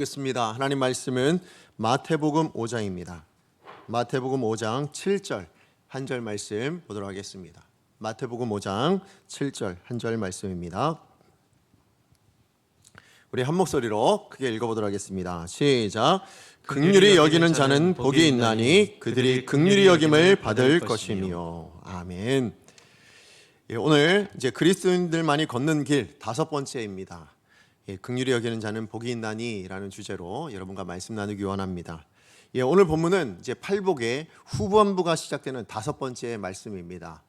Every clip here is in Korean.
겠습니다. 하나님 말씀은 마태복음 5장입니다. 마태복음 5장 7절 한 절 말씀 보도록 하겠습니다. 마태복음 5장 7절 한 절 말씀입니다. 우리 한 목소리로 크게 읽어보도록 하겠습니다. 시작. 긍휼히 여기는 자는 복이 있나니 그들이 긍휼히 여김을 받을 것이며. 아멘. 오늘 이제 그리스도인들만이 걷는 길 5번째입니다. 긍휼히 여기는 자는 복이 있나니라는 주제로 여러분과 말씀 나누기 원합니다. 오늘 본문은 이제 팔복의 후반부가 시작되는 5번째 말씀입니다.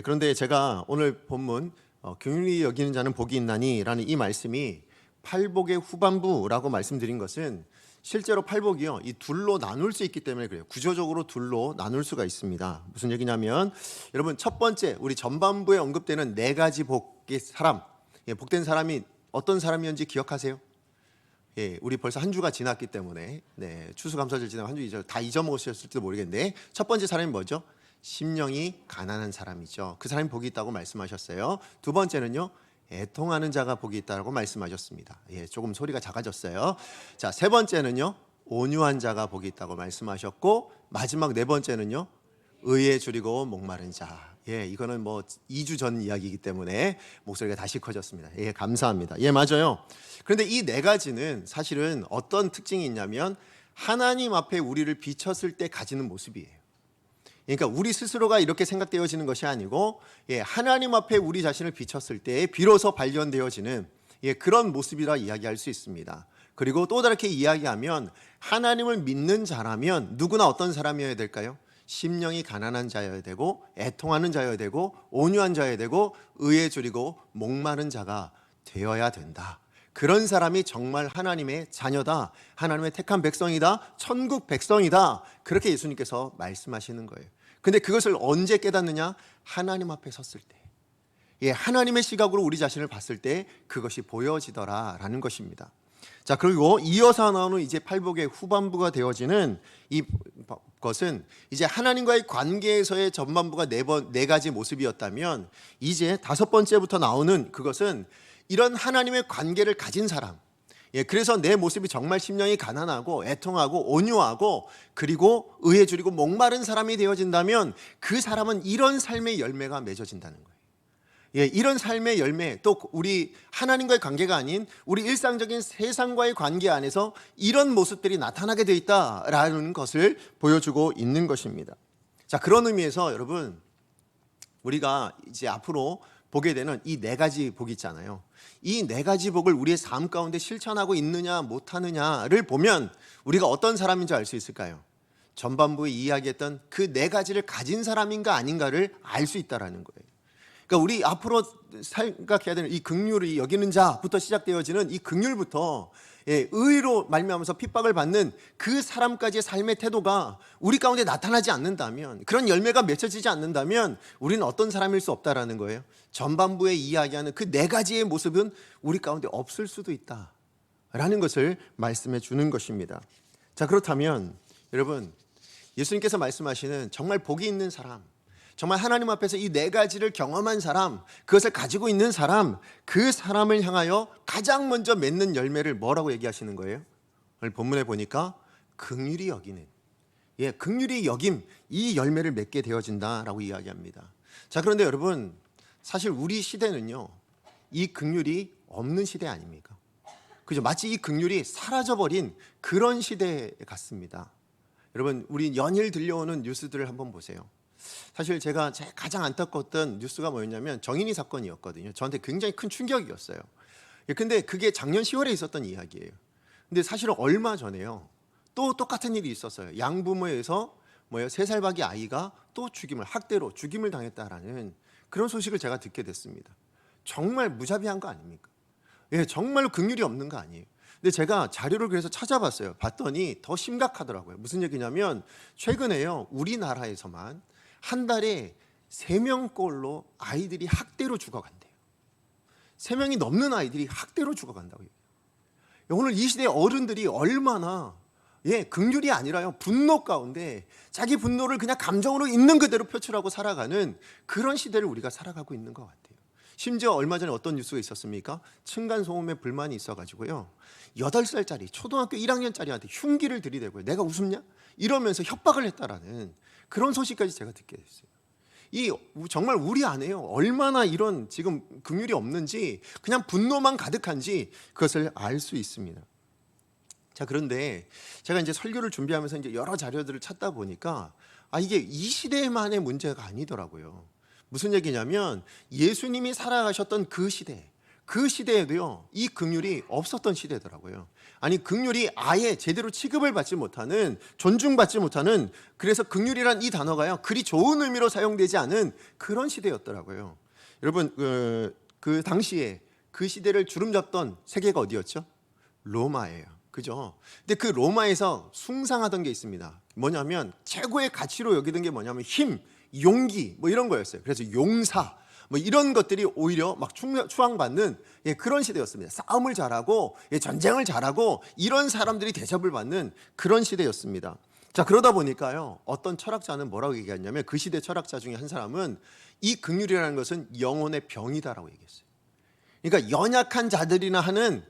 그런데 제가 오늘 본문 긍휼히 여기는 자는 복이 있나니라는 이 말씀이 팔복의 후반부라고 말씀드린 것은 실제로 팔복이요, 이 둘로 나눌 수 있기 때문에 그래요. 구조적으로 둘로 나눌 수가 있습니다. 무슨 얘기냐면, 여러분 첫 번째 우리 전반부에 언급되는 4가지 복의 사람, 복된 사람이 어떤 사람이었는지 기억하세요? 우리 벌써 한 주가 지났기 때문에 추수감사절 지나고 한 주 다 잊어먹으셨을지도 모르겠는데, 첫 번째 사람이 뭐죠? 심령이 가난한 사람이죠. 그 사람이 복이 있다고 말씀하셨어요. 두 번째는요, 애통하는 자가 복이 있다고 말씀하셨습니다. 조금 소리가 작아졌어요. 자, 세 번째는요, 온유한 자가 복이 있다고 말씀하셨고, 마지막 4번째는요, 의에 줄이고 목마른 자. 이거는 뭐 2주 전 이야기이기 때문에 목소리가 다시 커졌습니다. 감사합니다. 맞아요. 그런데 이 4가지는 사실은 어떤 특징이 있냐면, 하나님 앞에 우리를 비쳤을 때 가지는 모습이에요. 그러니까 우리 스스로가 이렇게 생각되어지는 것이 아니고, 하나님 앞에 우리 자신을 비쳤을 때 비로소 발견되어지는 그런 모습이라 이야기할 수 있습니다. 그리고 또 다르게 이야기하면, 하나님을 믿는 자라면 누구나 어떤 사람이어야 될까요? 심령이 가난한 자여야 되고, 애통하는 자여야 되고, 온유한 자여야 되고, 의에 줄이고 목마른 자가 되어야 된다. 그런 사람이 정말 하나님의 자녀다, 하나님의 택한 백성이다, 천국 백성이다, 그렇게 예수님께서 말씀하시는 거예요. 근데 그것을 언제 깨닫느냐? 하나님 앞에 섰을 때, 하나님의 시각으로 우리 자신을 봤을 때 그것이 보여지더라라는 것입니다. 자, 그리고 이어서 나오는 이제 팔복의 후반부가 되어지는 이 것은, 이제 하나님과의 관계에서의 전반부가 4가지 모습이었다면, 이제 5번째부터 나오는 그것은 이런 하나님의 관계를 가진 사람, 그래서 내 모습이 정말 심령이 가난하고 애통하고 온유하고 그리고 의에 줄이고 목마른 사람이 되어진다면, 그 사람은 이런 삶의 열매가 맺어진다는 거예요. 이런 삶의 열매, 또 우리 하나님과의 관계가 아닌 우리 일상적인 세상과의 관계 안에서 이런 모습들이 나타나게 되어 있다라는 것을 보여주고 있는 것입니다. 자, 그런 의미에서 여러분, 우리가 이제 앞으로 보게 되는 이 4가지 복이 있잖아요. 이 4가지 복을 우리의 삶 가운데 실천하고 있느냐 못하느냐를 보면 우리가 어떤 사람인 줄 알 수 있을까요? 전반부에 이야기했던 그 4가지를 가진 사람인가 아닌가를 알 수 있다는 거예요. 그러니까 우리 앞으로 생각해야 되는 이 긍휼이 여기는 자부터 시작되어지는 이 긍휼부터, 의로 말미암아서 핍박을 받는 그 사람까지의 삶의 태도가 우리 가운데 나타나지 않는다면, 그런 열매가 맺혀지지 않는다면 우리는 어떤 사람일 수 없다라는 거예요. 전반부에 이야기하는 그 4가지의 모습은 우리 가운데 없을 수도 있다라는 것을 말씀해 주는 것입니다. 자, 그렇다면 여러분, 예수님께서 말씀하시는 정말 복이 있는 사람, 정말 하나님 앞에서 이 4가지를 경험한 사람, 그것을 가지고 있는 사람, 그 사람을 향하여 가장 먼저 맺는 열매를 뭐라고 얘기하시는 거예요? 오늘 본문에 보니까 긍휼히 여기는, 긍휼히 여김, 이 열매를 맺게 되어진다라고 이야기합니다. 자, 그런데 여러분, 사실 우리 시대는요, 이 긍휼이 없는 시대 아닙니까? 그죠? 마치 이 긍휼이 사라져버린 그런 시대 같습니다. 여러분, 우리 연일 들려오는 뉴스들을 한번 보세요. 사실 제가 가장 안타까웠던 뉴스가 뭐였냐면 정인이 사건이었거든요. 저한테 굉장히 큰 충격이었어요. 근데 그게 작년 10월에 있었던 이야기예요. 근데 사실은 얼마 전에요, 또 똑같은 일이 있었어요. 양부모에서 3살박이 아이가 또 학대로 죽임을 당했다라는 그런 소식을 제가 듣게 됐습니다. 정말 무자비한 거 아닙니까? 정말로 긍휼이 없는 거 아니에요. 근데 제가 자료를 그래서 찾아봤어요. 봤더니 더 심각하더라고요. 무슨 얘기냐면, 최근에요, 우리나라에서만 한 달에 3명꼴로 아이들이 학대로 죽어간대요. 3명이 넘는 아이들이 학대로 죽어간다고요. 오늘 이 시대의 어른들이 얼마나 긍휼이 아니라요, 분노 가운데 자기 분노를 그냥 감정으로 있는 그대로 표출하고 살아가는 그런 시대를 우리가 살아가고 있는 것 같아요. 심지어 얼마 전에 어떤 뉴스가 있었습니까? 층간소음에 불만이 있어가지고요, 8살짜리 초등학교 1학년짜리한테 흉기를 들이대고요, 내가 웃음냐? 이러면서 협박을 했다라는 그런 소식까지 제가 듣게 됐어요. 이 정말 우리 안에요, 얼마나 이런 지금 긍휼이 없는지, 그냥 분노만 가득한지 그것을 알 수 있습니다. 자, 그런데 제가 이제 설교를 준비하면서 이제 여러 자료들을 찾다 보니까 이게 이 시대만의 문제가 아니더라고요. 무슨 얘기냐면 예수님이 살아가셨던 그 시대에도요, 이 긍휼이 없었던 시대더라고요. 아니, 긍휼이 아예 제대로 취급을 받지 못하는, 존중받지 못하는, 그래서 긍휼이란 이 단어가요, 그리 좋은 의미로 사용되지 않은 그런 시대였더라고요. 여러분, 그 당시에 그 시대를 주름잡던 세계가 어디였죠? 로마예요. 그죠? 근데 그 로마에서 숭상하던 게 있습니다. 뭐냐면 최고의 가치로 여기던 게 뭐냐면 힘, 용기 뭐 이런 거였어요. 그래서 용사 뭐 이런 것들이 오히려 막 추앙받는 그런 시대였습니다. 싸움을 잘하고 전쟁을 잘하고 이런 사람들이 대접을 받는 그런 시대였습니다. 자, 그러다 보니까요, 어떤 철학자는 뭐라고 얘기했냐면, 그 시대 철학자 중에 한 사람은 이 긍휼이라는 것은 영혼의 병이다라고 얘기했어요. 그러니까 연약한 자들이나 하는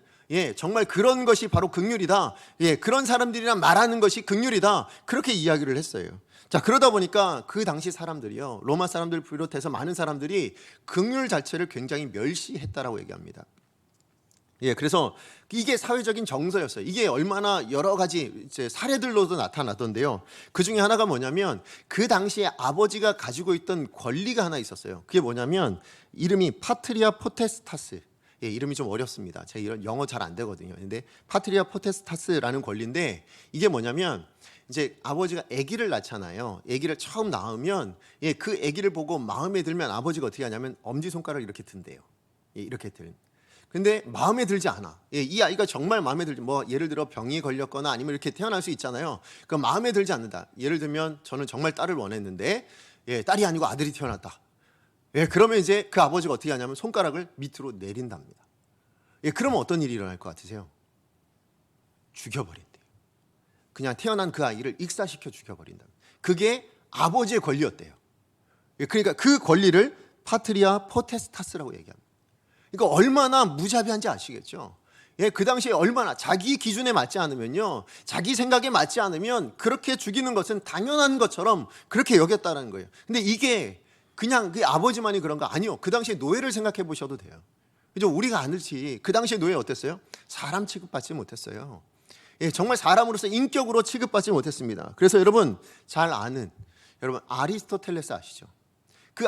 정말 그런 것이 바로 긍휼이다. 그런 사람들이랑 말하는 것이 긍휼이다. 그렇게 이야기를 했어요. 자, 그러다 보니까 그 당시 사람들이요, 로마 사람들 비롯해서 많은 사람들이 긍휼 자체를 굉장히 멸시했다라고 얘기합니다. 그래서 이게 사회적인 정서였어요. 이게 얼마나 여러 가지 이제 사례들로도 나타나던데요. 그 중에 하나가 뭐냐면, 그 당시에 아버지가 가지고 있던 권리가 하나 있었어요. 그게 뭐냐면 이름이 파트리아 포테스타스. 이름이 좀 어렵습니다. 제가 이런 영어 잘 안 되거든요. 근데 파트리아 포테스타스라는 권리인데, 이게 뭐냐면 이제 아버지가 아기를 낳잖아요. 아기를 처음 낳으면 그 아기를 보고 마음에 들면 아버지가 어떻게 하냐면 엄지손가락을 이렇게 든대요. 이렇게 든. 근데 마음에 들지 않아. 이 아이가 정말 마음에 들지, 뭐 예를 들어 병이 걸렸거나 아니면 이렇게 태어날 수 있잖아요. 그 마음에 들지 않는다. 예를 들면 저는 정말 딸을 원했는데 딸이 아니고 아들이 태어났다. 그러면 이제 그 아버지가 어떻게 하냐면 손가락을 밑으로 내린답니다. 그러면 어떤 일이 일어날 것 같으세요? 죽여버린대요. 그냥 태어난 그 아이를 익사시켜 죽여버린다. 그게 아버지의 권리였대요. 그러니까 그 권리를 파트리아 포테스타스라고 얘기합니다. 그러니까 얼마나 무자비한지 아시겠죠? 그 당시에 얼마나 자기 기준에 맞지 않으면요, 자기 생각에 맞지 않으면 그렇게 죽이는 것은 당연한 것처럼 그렇게 여겼다는 거예요. 근데 이게 그냥 그 아버지만이 그런가? 아니요. 그 당시에 노예를 생각해 보셔도 돼요. 그죠? 우리가 아는지 그 당시에 노예 어땠어요? 사람 취급받지 못했어요. 정말 사람으로서 인격으로 취급받지 못했습니다. 그래서 여러분 잘 아는, 여러분 아리스토텔레스 아시죠? 그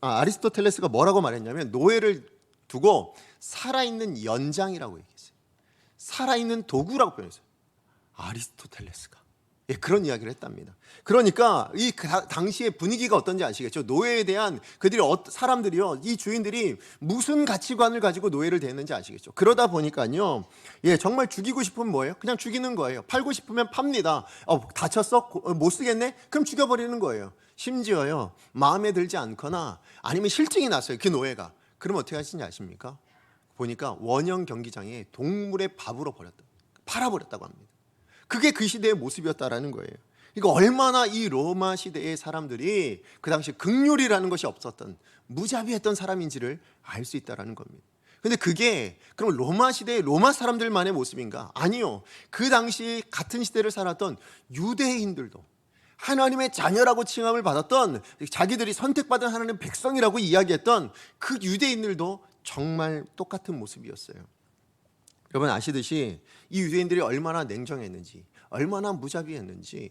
아리스토텔레스가 뭐라고 말했냐면, 노예를 두고 살아있는 연장이라고 얘기했어요. 살아있는 도구라고 표현했어요. 아리스토텔레스가 그런 이야기를 했답니다. 그러니까 이 당시의 분위기가 어떤지 아시겠죠? 노예에 대한 그들이 사람들이요, 이 주인들이 무슨 가치관을 가지고 노예를 대했는지 아시겠죠? 그러다 보니까요, 정말 죽이고 싶으면 뭐예요? 그냥 죽이는 거예요. 팔고 싶으면 팝니다. 다쳤어? 못 쓰겠네? 그럼 죽여버리는 거예요. 심지어요, 마음에 들지 않거나 아니면 실증이 났어요, 그 노예가. 그럼 어떻게 하시는지 아십니까? 보니까 원형 경기장에 동물의 밥으로 팔아버렸다고 합니다. 그게 그 시대의 모습이었다라는 거예요. 그러니까 얼마나 이 로마 시대의 사람들이 그 당시 긍휼이라는 것이 없었던, 무자비했던 사람인지를 알 수 있다라는 겁니다. 근데 그게 그럼 로마 시대의 로마 사람들만의 모습인가? 아니요. 그 당시 같은 시대를 살았던 유대인들도, 하나님의 자녀라고 칭함을 받았던, 자기들이 선택받은 하나님의 백성이라고 이야기했던 그 유대인들도 정말 똑같은 모습이었어요. 여러분 아시듯이 이 유대인들이 얼마나 냉정했는지, 얼마나 무자비했는지,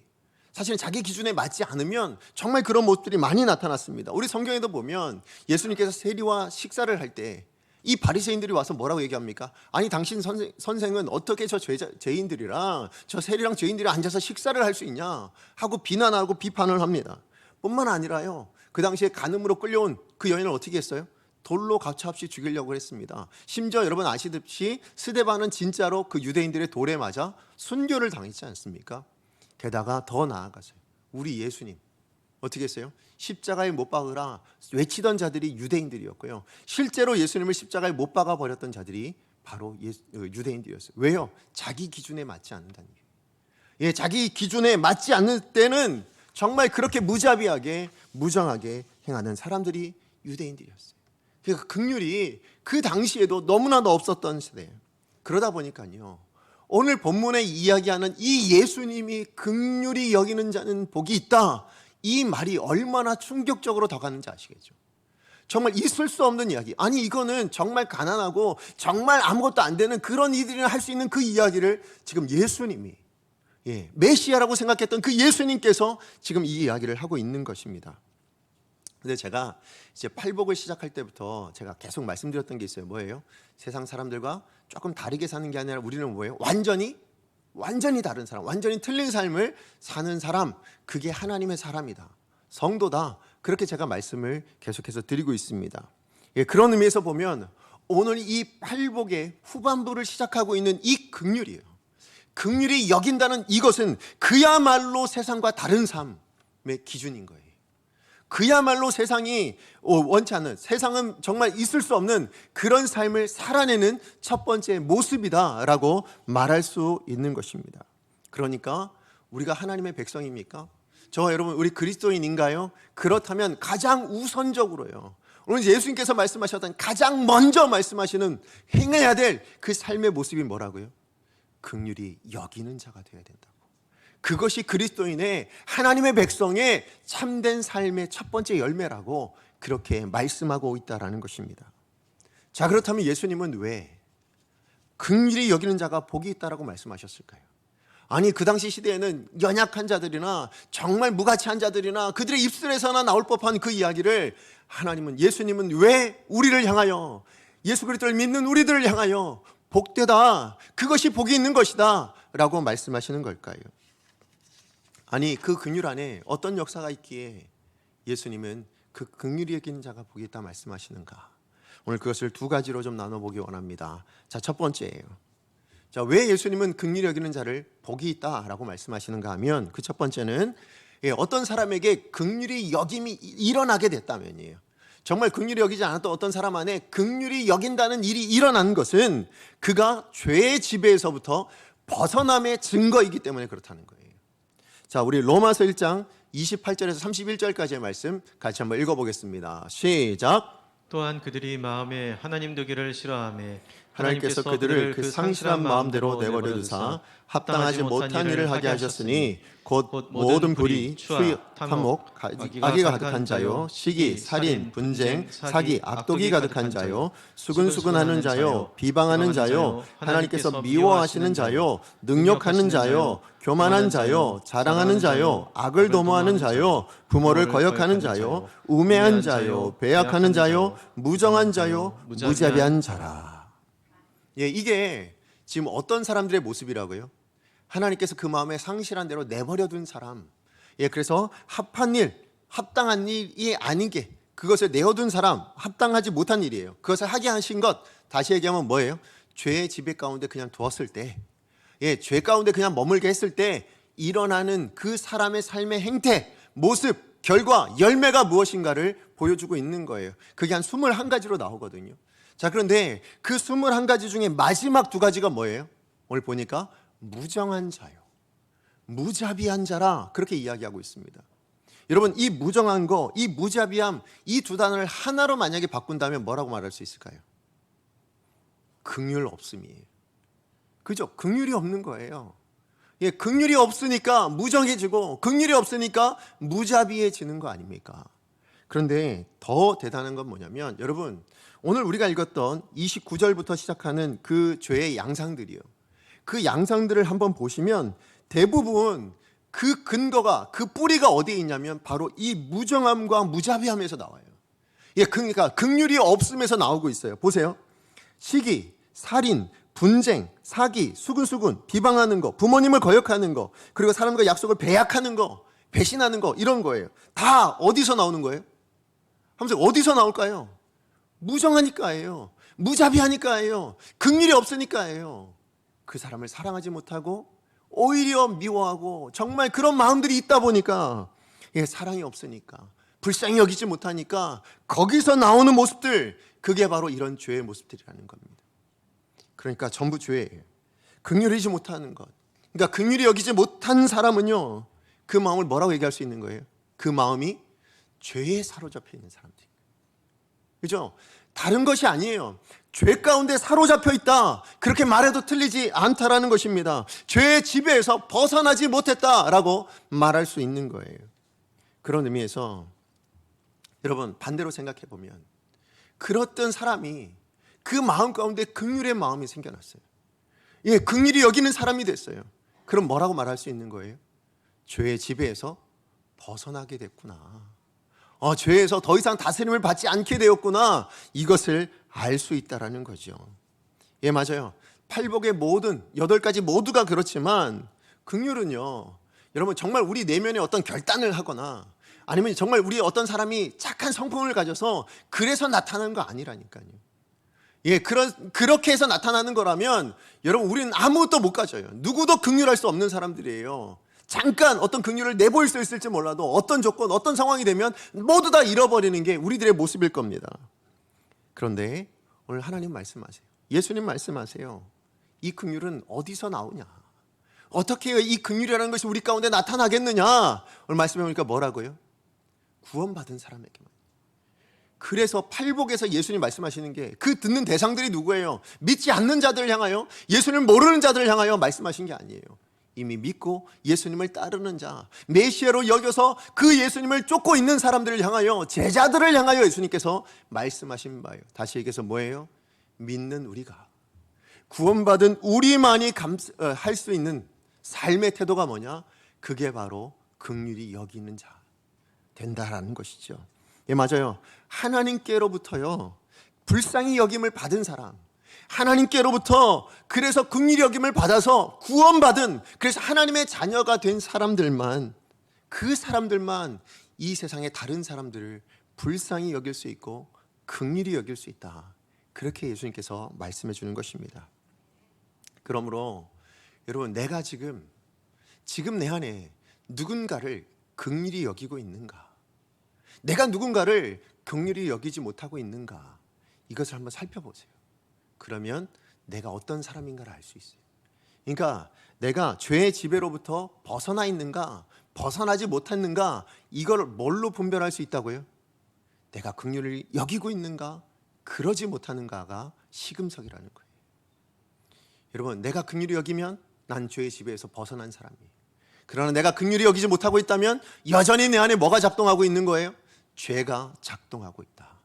사실은 자기 기준에 맞지 않으면 정말 그런 모습들이 많이 나타났습니다. 우리 성경에도 보면 예수님께서 세리와 식사를 할 때 이 바리새인들이 와서 뭐라고 얘기합니까? 아니 당신 선생은 어떻게 저 죄인들이랑 저 세리랑 죄인들이 앉아서 식사를 할 수 있냐 하고 비난하고 비판을 합니다. 뿐만 아니라요, 그 당시에 간음으로 끌려온 그 여인을 어떻게 했어요? 돌로 가차없이 죽이려고 했습니다. 심지어 여러분 아시듯이 스데반은 진짜로 그 유대인들의 돌에 맞아 순교를 당했지 않습니까? 게다가 더 나아가서요, 우리 예수님 어떻게 했어요? 십자가에 못 박으라 외치던 자들이 유대인들이었고요, 실제로 예수님을 십자가에 못 박아 버렸던 자들이 바로 유대인들이었어요. 왜요? 자기 기준에 맞지 않는다는 거예요. 자기 기준에 맞지 않을 때는 정말 그렇게 무자비하게 무정하게 행하는 사람들이 유대인들이었어요. 그러니까 긍휼이 그 당시에도 너무나도 없었던 시대예요. 그러다 보니까요, 오늘 본문에 이야기하는 이 예수님이 긍휼히 여기는 자는 복이 있다, 이 말이 얼마나 충격적으로 다가가는지 아시겠죠? 정말 있을 수 없는 이야기. 아니, 이거는 정말 가난하고 정말 아무것도 안 되는 그런 이들이나 할 수 있는 그 이야기를 지금 예수님이, 메시아라고 생각했던 그 예수님께서 지금 이 이야기를 하고 있는 것입니다. 근데 제가 이제 팔복을 시작할 때부터 제가 계속 말씀드렸던 게 있어요. 뭐예요? 세상 사람들과 조금 다르게 사는 게 아니라 우리는 뭐예요? 완전히 다른 사람, 완전히 틀린 삶을 사는 사람, 그게 하나님의 사람이다, 성도다, 그렇게 제가 말씀을 계속해서 드리고 있습니다. 그런 의미에서 보면 오늘 이 팔복의 후반부를 시작하고 있는 이 긍휼이에요. 긍휼히 여긴다는 이것은 그야말로 세상과 다른 삶의 기준인 거예요. 그야말로 세상이 원치 않는, 세상은 정말 있을 수 없는 그런 삶을 살아내는 첫 번째 모습이다라고 말할 수 있는 것입니다. 그러니까 우리가 하나님의 백성입니까? 저 여러분, 우리 그리스도인인가요? 그렇다면 가장 우선적으로요, 오늘 예수님께서 말씀하셨던 가장 먼저 말씀하시는 행해야 될 그 삶의 모습이 뭐라고요? 긍휼히 여기는 자가 되어야 된다고. 그것이 그리스도인의, 하나님의 백성의 참된 삶의 첫 번째 열매라고 그렇게 말씀하고 있다라는 것입니다. 자, 그렇다면 예수님은 왜 긍휼히 여기는 자가 복이 있다라고 말씀하셨을까요? 아니, 그 당시 시대에는 연약한 자들이나 정말 무가치한 자들이나 그들의 입술에서나 나올 법한 그 이야기를 하나님은, 예수님은 왜 우리를 향하여, 예수 그리스도를 믿는 우리들을 향하여 복되다, 그것이 복이 있는 것이다 라고 말씀하시는 걸까요? 아니, 그 긍휼 안에 어떤 역사가 있기에 예수님은 그 긍휼히 여기는 자가 복이 있다 말씀하시는가? 오늘 그것을 두 가지로 좀 나눠보기 원합니다. 자, 첫 번째예요. 자, 왜 예수님은 긍휼히 여기는 자를 복이 있다라고 말씀하시는가 하면, 그 첫 번째는 어떤 사람에게 긍휼히 여김이 일어나게 됐다면이에요. 정말 긍휼히 여기지 않았던 어떤 사람 안에 긍휼히 여긴다는 일이 일어난 것은 그가 죄의 지배에서부터 벗어남의 증거이기 때문에 그렇다는 거예요. 자, 우리 로마서 1장 28절에서 31절까지의 말씀 같이 한번 읽어보겠습니다. 시작. 또한 그들이 마음에 하나님 되기를 싫어하며 하나님께서 그들을 그 상실한 마음대로 내버려 두사 합당하지 못한 일을 하게 하셨으니 곧 모든 불의, 추위, 탐욕, 악의가 가득한 자요, 시기, 살인, 분쟁, 사기, 악독이 가득한 자요, 수근수근하는 자요, 비방하는 자요, 하나님께서 미워하시는 자요, 능욕하는 자요, 교만한 자요, 자랑하는 자요, 악을 도모하는 자요, 부모를 거역하는 자요, 우매한 자요, 배약하는 자요, 무정한 자요, 무자비한 자라. 이게 지금 어떤 사람들의 모습이라고요? 하나님께서 그 마음에 상실한 대로 내버려둔 사람. 그래서 합한 일, 합당한 일이 아닌 게, 그것을 내어둔 사람, 합당하지 못한 일이에요. 그것을 하게 하신 것, 다시 얘기하면 뭐예요? 죄의 지배 가운데 그냥 두었을 때, 죄 가운데 그냥 머물게 했을 때 일어나는 그 사람의 삶의 행태, 모습, 결과, 열매가 무엇인가를 보여주고 있는 거예요. 그게 한 21가지로 나오거든요. 자, 그런데 그 21가지 중에 마지막 2가지가 뭐예요? 오늘 보니까 무정한 자요, 무자비한 자라, 그렇게 이야기하고 있습니다. 여러분, 이 무정한 거, 이 무자비함, 이 두 단어를 하나로 만약에 바꾼다면 뭐라고 말할 수 있을까요? 긍휼 없음이에요. 그죠? 긍휼이 없는 거예요. 긍휼이 없으니까 무정해지고, 긍휼이 없으니까 무자비해지는 거 아닙니까? 그런데 더 대단한 건 뭐냐면, 여러분, 오늘 우리가 읽었던 29절부터 시작하는 그 죄의 양상들이요, 그 양상들을 한번 보시면 대부분 그 근거가, 그 뿌리가 어디에 있냐면 바로 이 무정함과 무자비함에서 나와요. 그러니까 긍휼이 없음에서 나오고 있어요. 보세요. 시기, 살인, 분쟁, 사기, 수근수근, 비방하는 거, 부모님을 거역하는 거, 그리고 사람과 약속을 배약하는 거, 배신하는 거, 이런 거예요. 다 어디서 나오는 거예요? 하면서 어디서 나올까요? 무정하니까예요. 무자비하니까예요. 긍휼이 없으니까예요. 그 사람을 사랑하지 못하고 오히려 미워하고, 정말 그런 마음들이 있다 보니까, 사랑이 없으니까, 불쌍히 여기지 못하니까 거기서 나오는 모습들, 그게 바로 이런 죄의 모습들이라는 겁니다. 그러니까 전부 죄예요. 긍휼히지 못하는 것. 그러니까 긍휼히 여기지 못한 사람은요, 그 마음을 뭐라고 얘기할 수 있는 거예요? 그 마음이 죄에 사로잡혀 있는 사람들. 그죠? 다른 것이 아니에요. 죄 가운데 사로잡혀 있다. 그렇게 말해도 틀리지 않다라는 것입니다. 죄의 지배에서 벗어나지 못했다라고 말할 수 있는 거예요. 그런 의미에서 여러분 반대로 생각해 보면 그랬던 사람이 그 마음 가운데 긍휼의 마음이 생겨났어요. 예, 긍휼히 여기는 사람이 됐어요. 그럼 뭐라고 말할 수 있는 거예요? 죄의 지배에서 벗어나게 됐구나. 죄에서 더 이상 다스림을 받지 않게 되었구나. 이것을 알 수 있다라는 거죠. 예, 맞아요. 팔복의 모든 8가지 모두가 그렇지만 긍휼은요, 여러분 정말 우리 내면에 어떤 결단을 하거나 아니면 정말 우리 어떤 사람이 착한 성품을 가져서 그래서 나타나는 거 아니라니까요. 예, 그렇게 해서 나타나는 거라면 여러분 우리는 아무것도 못 가져요. 누구도 긍휼할 수 없는 사람들이에요. 잠깐 어떤 긍휼을 내보일 수 있을지 몰라도 어떤 조건, 어떤 상황이 되면 모두 다 잃어버리는 게 우리들의 모습일 겁니다. 그런데 오늘 하나님 말씀하세요. 예수님 말씀하세요. 이 긍휼은 어디서 나오냐? 어떻게 이 긍휼이라는 것이 우리 가운데 나타나겠느냐? 오늘 말씀해 보니까 뭐라고요? 구원받은 사람에게만. 그래서 팔복에서 예수님 말씀하시는 게 그 듣는 대상들이 누구예요? 믿지 않는 자들을 향하여, 예수님 모르는 자들을 향하여 말씀하신 게 아니에요. 이미 믿고 예수님을 따르는 자, 메시아로 여겨서 그 예수님을 쫓고 있는 사람들을 향하여, 제자들을 향하여 예수님께서 말씀하신 바예요. 다시 얘기해서 뭐예요? 믿는 우리가, 구원받은 우리만이 할 수 있는 삶의 태도가 뭐냐? 그게 바로 긍휼히 여기는 자 된다라는 것이죠. 예, 맞아요. 하나님께로부터요 불쌍히 여김을 받은 사람, 하나님께로부터 그래서 긍휼히 여김을 받아서 구원받은, 그래서 하나님의 자녀가 된 사람들만, 그 사람들만 이 세상의 다른 사람들을 불쌍히 여길 수 있고 긍휼히 여길 수 있다. 그렇게 예수님께서 말씀해 주는 것입니다. 그러므로 여러분, 내가 지금 내 안에 누군가를 긍휼히 여기고 있는가? 내가 누군가를 긍휼히 여기지 못하고 있는가? 이것을 한번 살펴보세요. 그러면 내가 어떤 사람인가를 알 수 있어요. 그러니까 내가 죄의 지배로부터 벗어나 있는가, 벗어나지 못했는가, 이걸 뭘로 분별할 수 있다고요? 내가 긍휼을 여기고 있는가, 그러지 못하는가가 시금석이라는 거예요. 여러분, 내가 긍휼히 여기면 난 죄의 지배에서 벗어난 사람이에요. 그러나 내가 긍휼히 여기지 못하고 있다면 여전히 내 안에 뭐가 작동하고 있는 거예요? 죄가 작동하고 있다.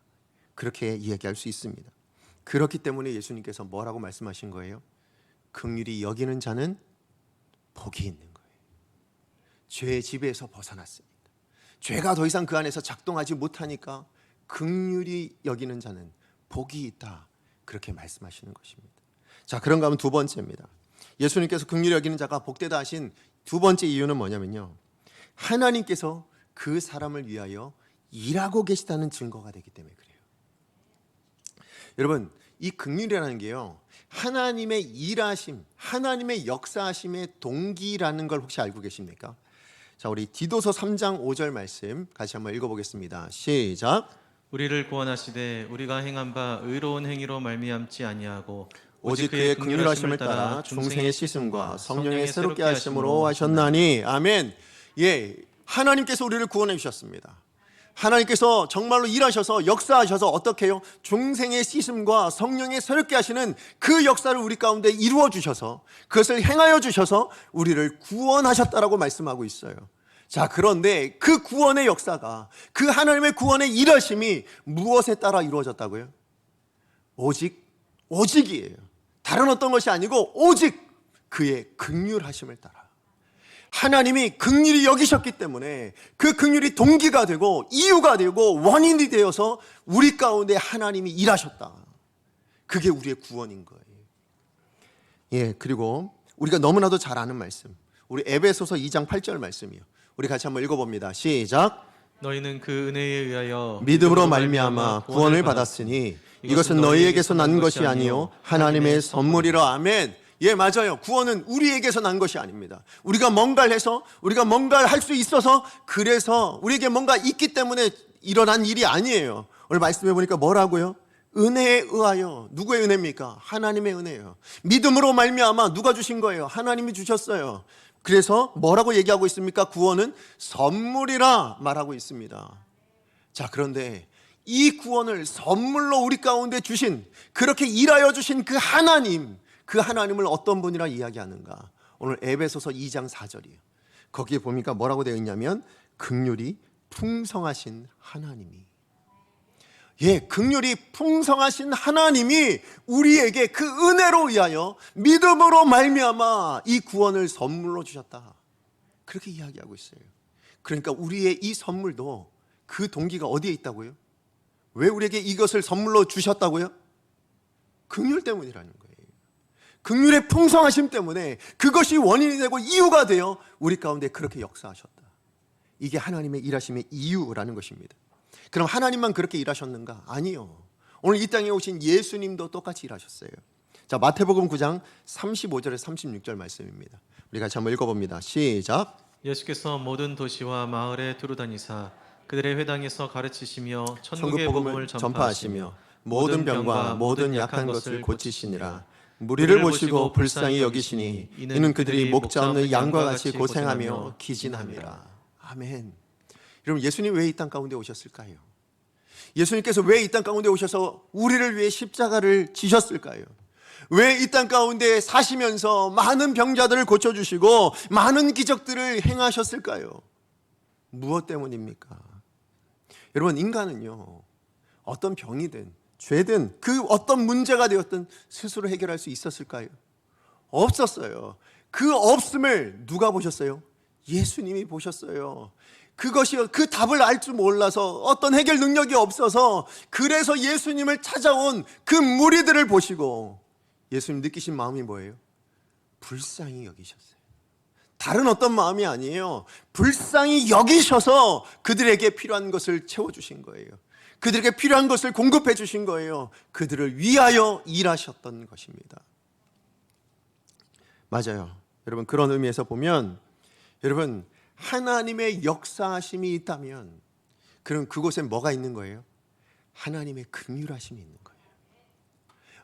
그렇게 이야기할 수 있습니다. 그렇기 때문에 예수님께서 뭐라고 말씀하신 거예요? 긍휼히 여기는 자는 복이 있는 거예요. 죄의 지배에서 벗어났으니까, 죄가 더 이상 그 안에서 작동하지 못하니까 긍휼히 여기는 자는 복이 있다. 그렇게 말씀하시는 것입니다. 자, 그런가 하면 두 번째입니다. 예수님께서 긍휼히 여기는 자가 복되다 하신 두 번째 이유는 뭐냐면요, 하나님께서 그 사람을 위하여 일하고 계시다는 증거가 되기 때문에 그래요. 여러분, 이 긍휼이라는 게요, 하나님의 일하심, 하나님의 역사하심의 동기라는 걸 혹시 알고 계십니까? 자, 우리 디도서 3장 5절 말씀 같이 한번 읽어보겠습니다. 시작. 우리를 구원하시되 우리가 행한 바 의로운 행위로 말미암지 아니하고 오직 그의 긍휼하심을 따라 중생의 씻음과 성령의 새롭게 하심으로 하셨나니. 아멘. 예, 하나님께서 우리를 구원해 주셨습니다. 하나님께서 정말로 일하셔서 역사하셔서 어떻게 해요? 중생의 씻음과 성령의 새롭게 하시는 그 역사를 우리 가운데 이루어 주셔서, 그것을 행하여 주셔서 우리를 구원하셨다라고 말씀하고 있어요. 자, 그런데 그 구원의 역사가, 그 하나님의 구원의 일하심이 무엇에 따라 이루어졌다고요? 오직이에요. 다른 어떤 것이 아니고 오직 그의 긍휼하심을 따라. 하나님이 긍휼히 여기셨기 때문에 그 긍휼이 동기가 되고 이유가 되고 원인이 되어서 우리 가운데 하나님이 일하셨다. 그게 우리의 구원인 거예요. 예, 그리고 우리가 너무나도 잘 아는 말씀, 우리 에베소서 2장 8절 말씀이요. 우리 같이 한번 읽어봅니다. 시작. 너희는 그 은혜에 의하여 믿음으로 말미암아 구원을 받았으니 이것은 너희에게서 난 것이 아니요 하나님의 선물이라. 아멘. 예, 맞아요. 구원은 우리에게서 난 것이 아닙니다. 우리가 뭔가를 해서, 우리가 뭔가를 할 수 있어서, 그래서 우리에게 뭔가 있기 때문에 일어난 일이 아니에요. 오늘 말씀해 보니까 뭐라고요? 은혜에 의하여. 누구의 은혜입니까? 하나님의 은혜예요. 믿음으로 말미암아 누가 주신 거예요? 하나님이 주셨어요. 그래서 뭐라고 얘기하고 있습니까? 구원은 선물이라 말하고 있습니다. 자, 그런데 이 구원을 선물로 우리 가운데 주신, 그렇게 일하여 주신 그 하나님, 그 하나님을 어떤 분이라 이야기하는가? 오늘 에베소서 2장 4절이에요. 거기에 보니까 뭐라고 되어 있냐면 긍휼이 풍성하신 하나님이, 긍휼이 풍성하신 하나님이 우리에게 그 은혜로 의하여 믿음으로 말미암아 이 구원을 선물로 주셨다, 그렇게 이야기하고 있어요. 그러니까 우리의 이 선물도 그 동기가 어디에 있다고요? 왜 우리에게 이것을 선물로 주셨다고요? 긍휼 때문이라는 거예요. 긍휼의 풍성하심 때문에 그것이 원인이 되고 이유가 되어 우리 가운데 그렇게 역사하셨다. 이게 하나님의 일하심의 이유라는 것입니다. 그럼 하나님만 그렇게 일하셨는가? 아니요. 오늘 이 땅에 오신 예수님도 똑같이 일하셨어요. 자, 마태복음 9장 35절에서 36절 말씀입니다. 우리 같이 한번 읽어봅니다. 시작. 예수께서 모든 도시와 마을에 두루다니사 그들의 회당에서 가르치시며 천국의 천국 복음을 복음을 전파하시며 전파하시며 모든 병과 모든 약한 것을 고치시니라. 무리를 보시고 불쌍히 여기시니 이는 그들이 목자 없는 양과 같이 고생하며 기진함이라. 아멘. 여러분, 예수님 왜 이 땅 가운데 오셨을까요? 예수님께서 왜 이 땅 가운데 오셔서 우리를 위해 십자가를 지셨을까요? 왜 이 땅 가운데 사시면서 많은 병자들을 고쳐주시고 많은 기적들을 행하셨을까요? 무엇 때문입니까? 여러분, 인간은요, 어떤 병이든 죄든 그 어떤 문제가 되었든 스스로 해결할 수 있었을까요? 없었어요. 그 없음을 누가 보셨어요? 예수님이 보셨어요. 그것이 그 답을 알 줄 몰라서 어떤 해결 능력이 없어서 그래서 예수님을 찾아온 그 무리들을 보시고 예수님 느끼신 마음이 뭐예요? 불쌍히 여기셨어요. 다른 어떤 마음이 아니에요. 불쌍히 여기셔서 그들에게 필요한 것을 채워주신 거예요. 그들에게 필요한 것을 공급해 주신 거예요. 그들을 위하여 일하셨던 것입니다. 맞아요. 여러분, 그런 의미에서 보면 여러분, 하나님의 역사하심이 있다면 그럼 그곳에 뭐가 있는 거예요? 하나님의 긍휼하심이 있는 거예요.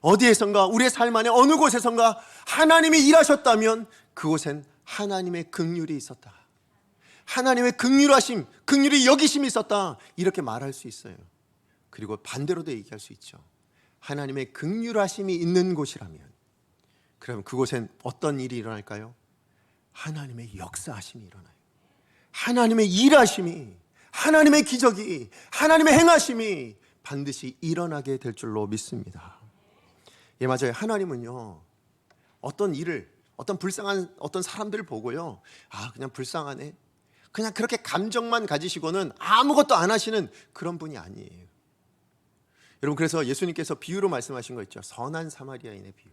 어디에선가 우리의 삶 안에 어느 곳에선가 하나님이 일하셨다면 그곳엔 하나님의 긍휼이 있었다, 하나님의 긍휼하심, 긍휼이 여기심이 있었다, 이렇게 말할 수 있어요. 그리고 반대로도 얘기할 수 있죠. 하나님의 긍휼하심이 있는 곳이라면 그럼 그곳엔 어떤 일이 일어날까요? 하나님의 역사하심이 일어나요. 하나님의 일하심이, 하나님의 기적이, 하나님의 행하심이 반드시 일어나게 될 줄로 믿습니다. 예, 맞아요. 하나님은요, 어떤 일을, 어떤 불쌍한 어떤 사람들을 보고요, 아, 그냥 불쌍하네, 그냥 그렇게 감정만 가지시고는 아무것도 안 하시는 그런 분이 아니에요. 여러분, 그래서 예수님께서 비유로 말씀하신 거 있죠. 선한 사마리아인의 비유.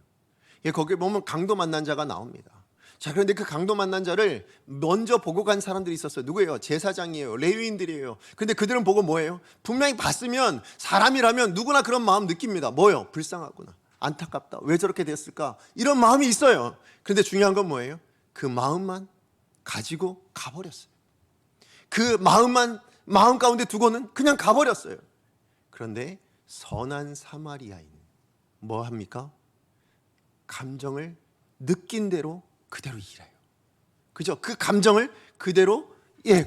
예, 거기에 보면 강도 만난 자가 나옵니다. 자, 그런데 그 강도 만난 자를 먼저 보고 간 사람들이 있었어요. 누구예요? 제사장이에요. 레위인들이에요. 근데 그들은 보고 뭐예요? 분명히 봤으면 사람이라면 누구나 그런 마음 느낍니다. 뭐예요? 불쌍하구나, 안타깝다, 왜 저렇게 됐을까, 이런 마음이 있어요. 그런데 중요한 건 뭐예요? 그 마음만 가지고 가버렸어요. 그 마음만 마음 가운데 두고는 그냥 가버렸어요. 그런데 선한 사마리아인 뭐 합니까? 감정을 느낀 대로 그대로 일해요. 그죠? 그 감정을 그대로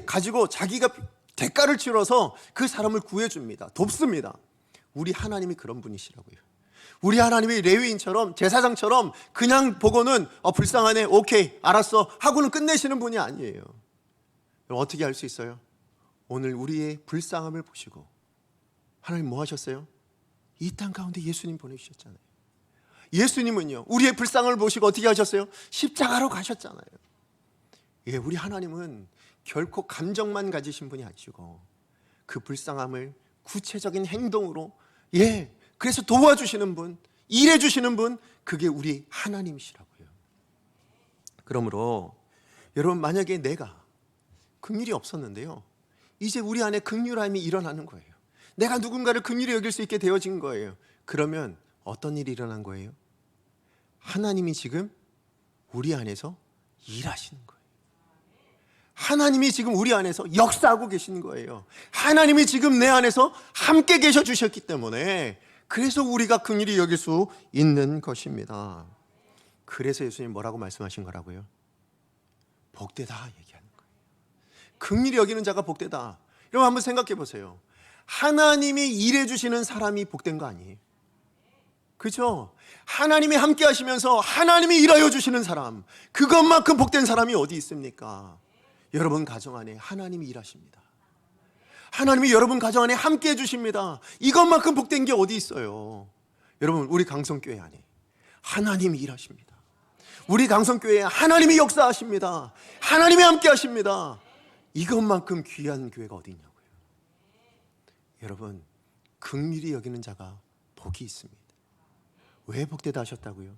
가지고 자기가 대가를 치러서 그 사람을 구해줍니다. 돕습니다. 우리 하나님이 그런 분이시라고요. 우리 하나님이 레위인처럼, 제사장처럼 그냥 보고는 불쌍하네, 오케이, 알았어 하고는 끝내시는 분이 아니에요. 어떻게 알 수 있어요? 오늘 우리의 불쌍함을 보시고 하나님 뭐 하셨어요? 이 땅 가운데 예수님 보내주셨잖아요. 예수님은요, 우리의 불쌍함을 보시고 어떻게 하셨어요? 십자가로 가셨잖아요. 예, 우리 하나님은 결코 감정만 가지신 분이 아니시고 그 불쌍함을 구체적인 행동으로, 그래서 도와주시는 분, 일해주시는 분, 그게 우리 하나님이시라고요. 그러므로 여러분, 만약에 내가 긍휼이 없었는데요, 이제 우리 안에 긍휼함이 일어나는 거예요. 내가 누군가를 긍휼히 여길 수 있게 되어진 거예요. 그러면 어떤 일이 일어난 거예요? 하나님이 지금 우리 안에서 일하시는 거예요. 하나님이 지금 우리 안에서 역사하고 계시는 거예요. 하나님이 지금 내 안에서 함께 계셔 주셨기 때문에 그래서 우리가 긍휼히 여길 수 있는 것입니다. 그래서 예수님 뭐라고 말씀하신 거라고요? 복되다 얘기하는 거예요. 긍휼히 여기는 자가 복되다. 여러분, 한번 생각해 보세요. 하나님이 일해 주시는 사람이 복된 거 아니에요? 그죠? 하나님이 함께 하시면서 하나님이 일하여 주시는 사람, 그것만큼 복된 사람이 어디 있습니까? 여러분 가정 안에 하나님이 일하십니다. 하나님이 여러분 가정 안에 함께 해주십니다. 이것만큼 복된 게 어디 있어요? 여러분, 우리 강성교회 안에 하나님이 일하십니다. 우리 강성교회에 하나님이 역사하십니다. 하나님이 함께 하십니다. 이것만큼 귀한 교회가 어디 있냐고요. 여러분, 긍휼히 여기는 자가 복이 있습니다. 왜 복되다 하셨다고요?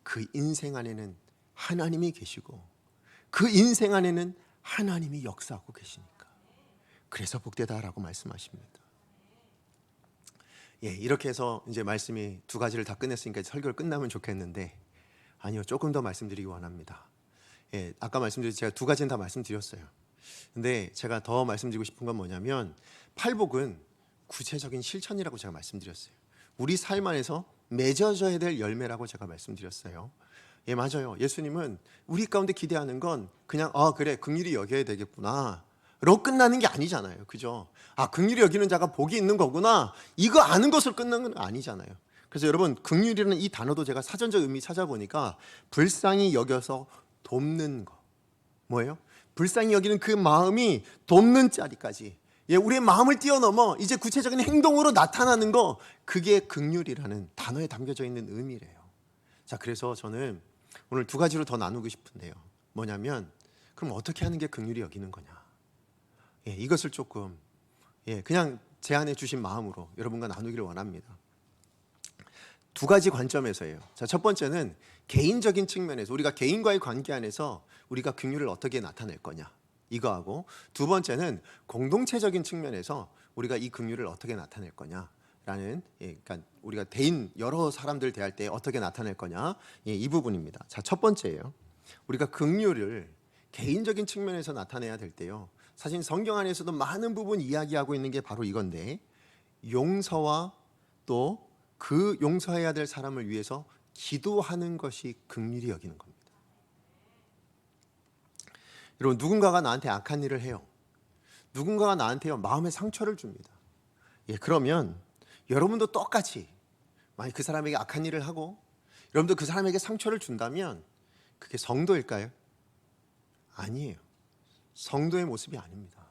그 인생 안에는 하나님이 계시고 그 인생 안에는 하나님이 역사하고 계시니까, 그래서 복되다라고 말씀하십니다. 이렇게 해서 이제 말씀이 두 가지를 다 끝냈으니까 설교를 끝나면 좋겠는데, 아니요, 조금 더 말씀드리기 원합니다. 아까 말씀드린 제가 두 가지는 다 말씀드렸어요. 근데 제가 더 말씀드리고 싶은 건 뭐냐면, 팔복은 구체적인 실천이라고 제가 말씀드렸어요. 우리 삶 안에서 맺어져야 될 열매라고 제가 말씀드렸어요. 맞아요. 예수님은 우리 가운데 기대하는 건 그냥 그래, 긍휼히 여겨야 되겠구나 로 끝나는 게 아니잖아요. 그죠? 긍휼히 여기는 자가 복이 있는 거구나, 이거 아는 것을 끝나는 건 아니잖아요. 그래서 여러분, 긍휼이라는 이 단어도 제가 사전적 의미 찾아보니까 불쌍히 여겨서 돕는 거, 뭐예요? 불쌍히 여기는 그 마음이 돕는 자리까지, 우리의 마음을 뛰어넘어 이제 구체적인 행동으로 나타나는 거, 그게 긍휼이라는 단어에 담겨져 있는 의미래요. 자, 그래서 저는 오늘 두 가지로 더 나누고 싶은데요. 뭐냐면, 그럼 어떻게 하는 게 긍휼히 여기는 거냐? 이것을 조금 그냥 제안해 주신 마음으로 여러분과 나누기를 원합니다. 두 가지 관점에서예요. 자, 첫 번째는 개인적인 측면에서, 우리가 개인과의 관계 안에서 우리가 긍휼을 어떻게 나타낼 거냐, 이거하고, 두 번째는 공동체적인 측면에서 우리가 이 긍휼을 어떻게 나타낼 거냐라는, 그러니까 우리가 대인 여러 사람들 대할 때 어떻게 나타낼 거냐, 이 부분입니다. 자, 첫 번째예요. 우리가 긍휼을 개인적인 측면에서 나타내야 될 때요, 사실 성경 안에서도 많은 부분 이야기하고 있는 게 바로 이건데, 용서와 또 그 용서해야 될 사람을 위해서 기도하는 것이 긍휼히 여기는 겁니다. 여러분, 누군가가 나한테 악한 일을 해요. 누군가가 나한테요, 마음에 상처를 줍니다. 그러면 여러분도 똑같이 만약 그 사람에게 악한 일을 하고 여러분도 그 사람에게 상처를 준다면 그게 성도일까요? 아니에요. 성도의 모습이 아닙니다.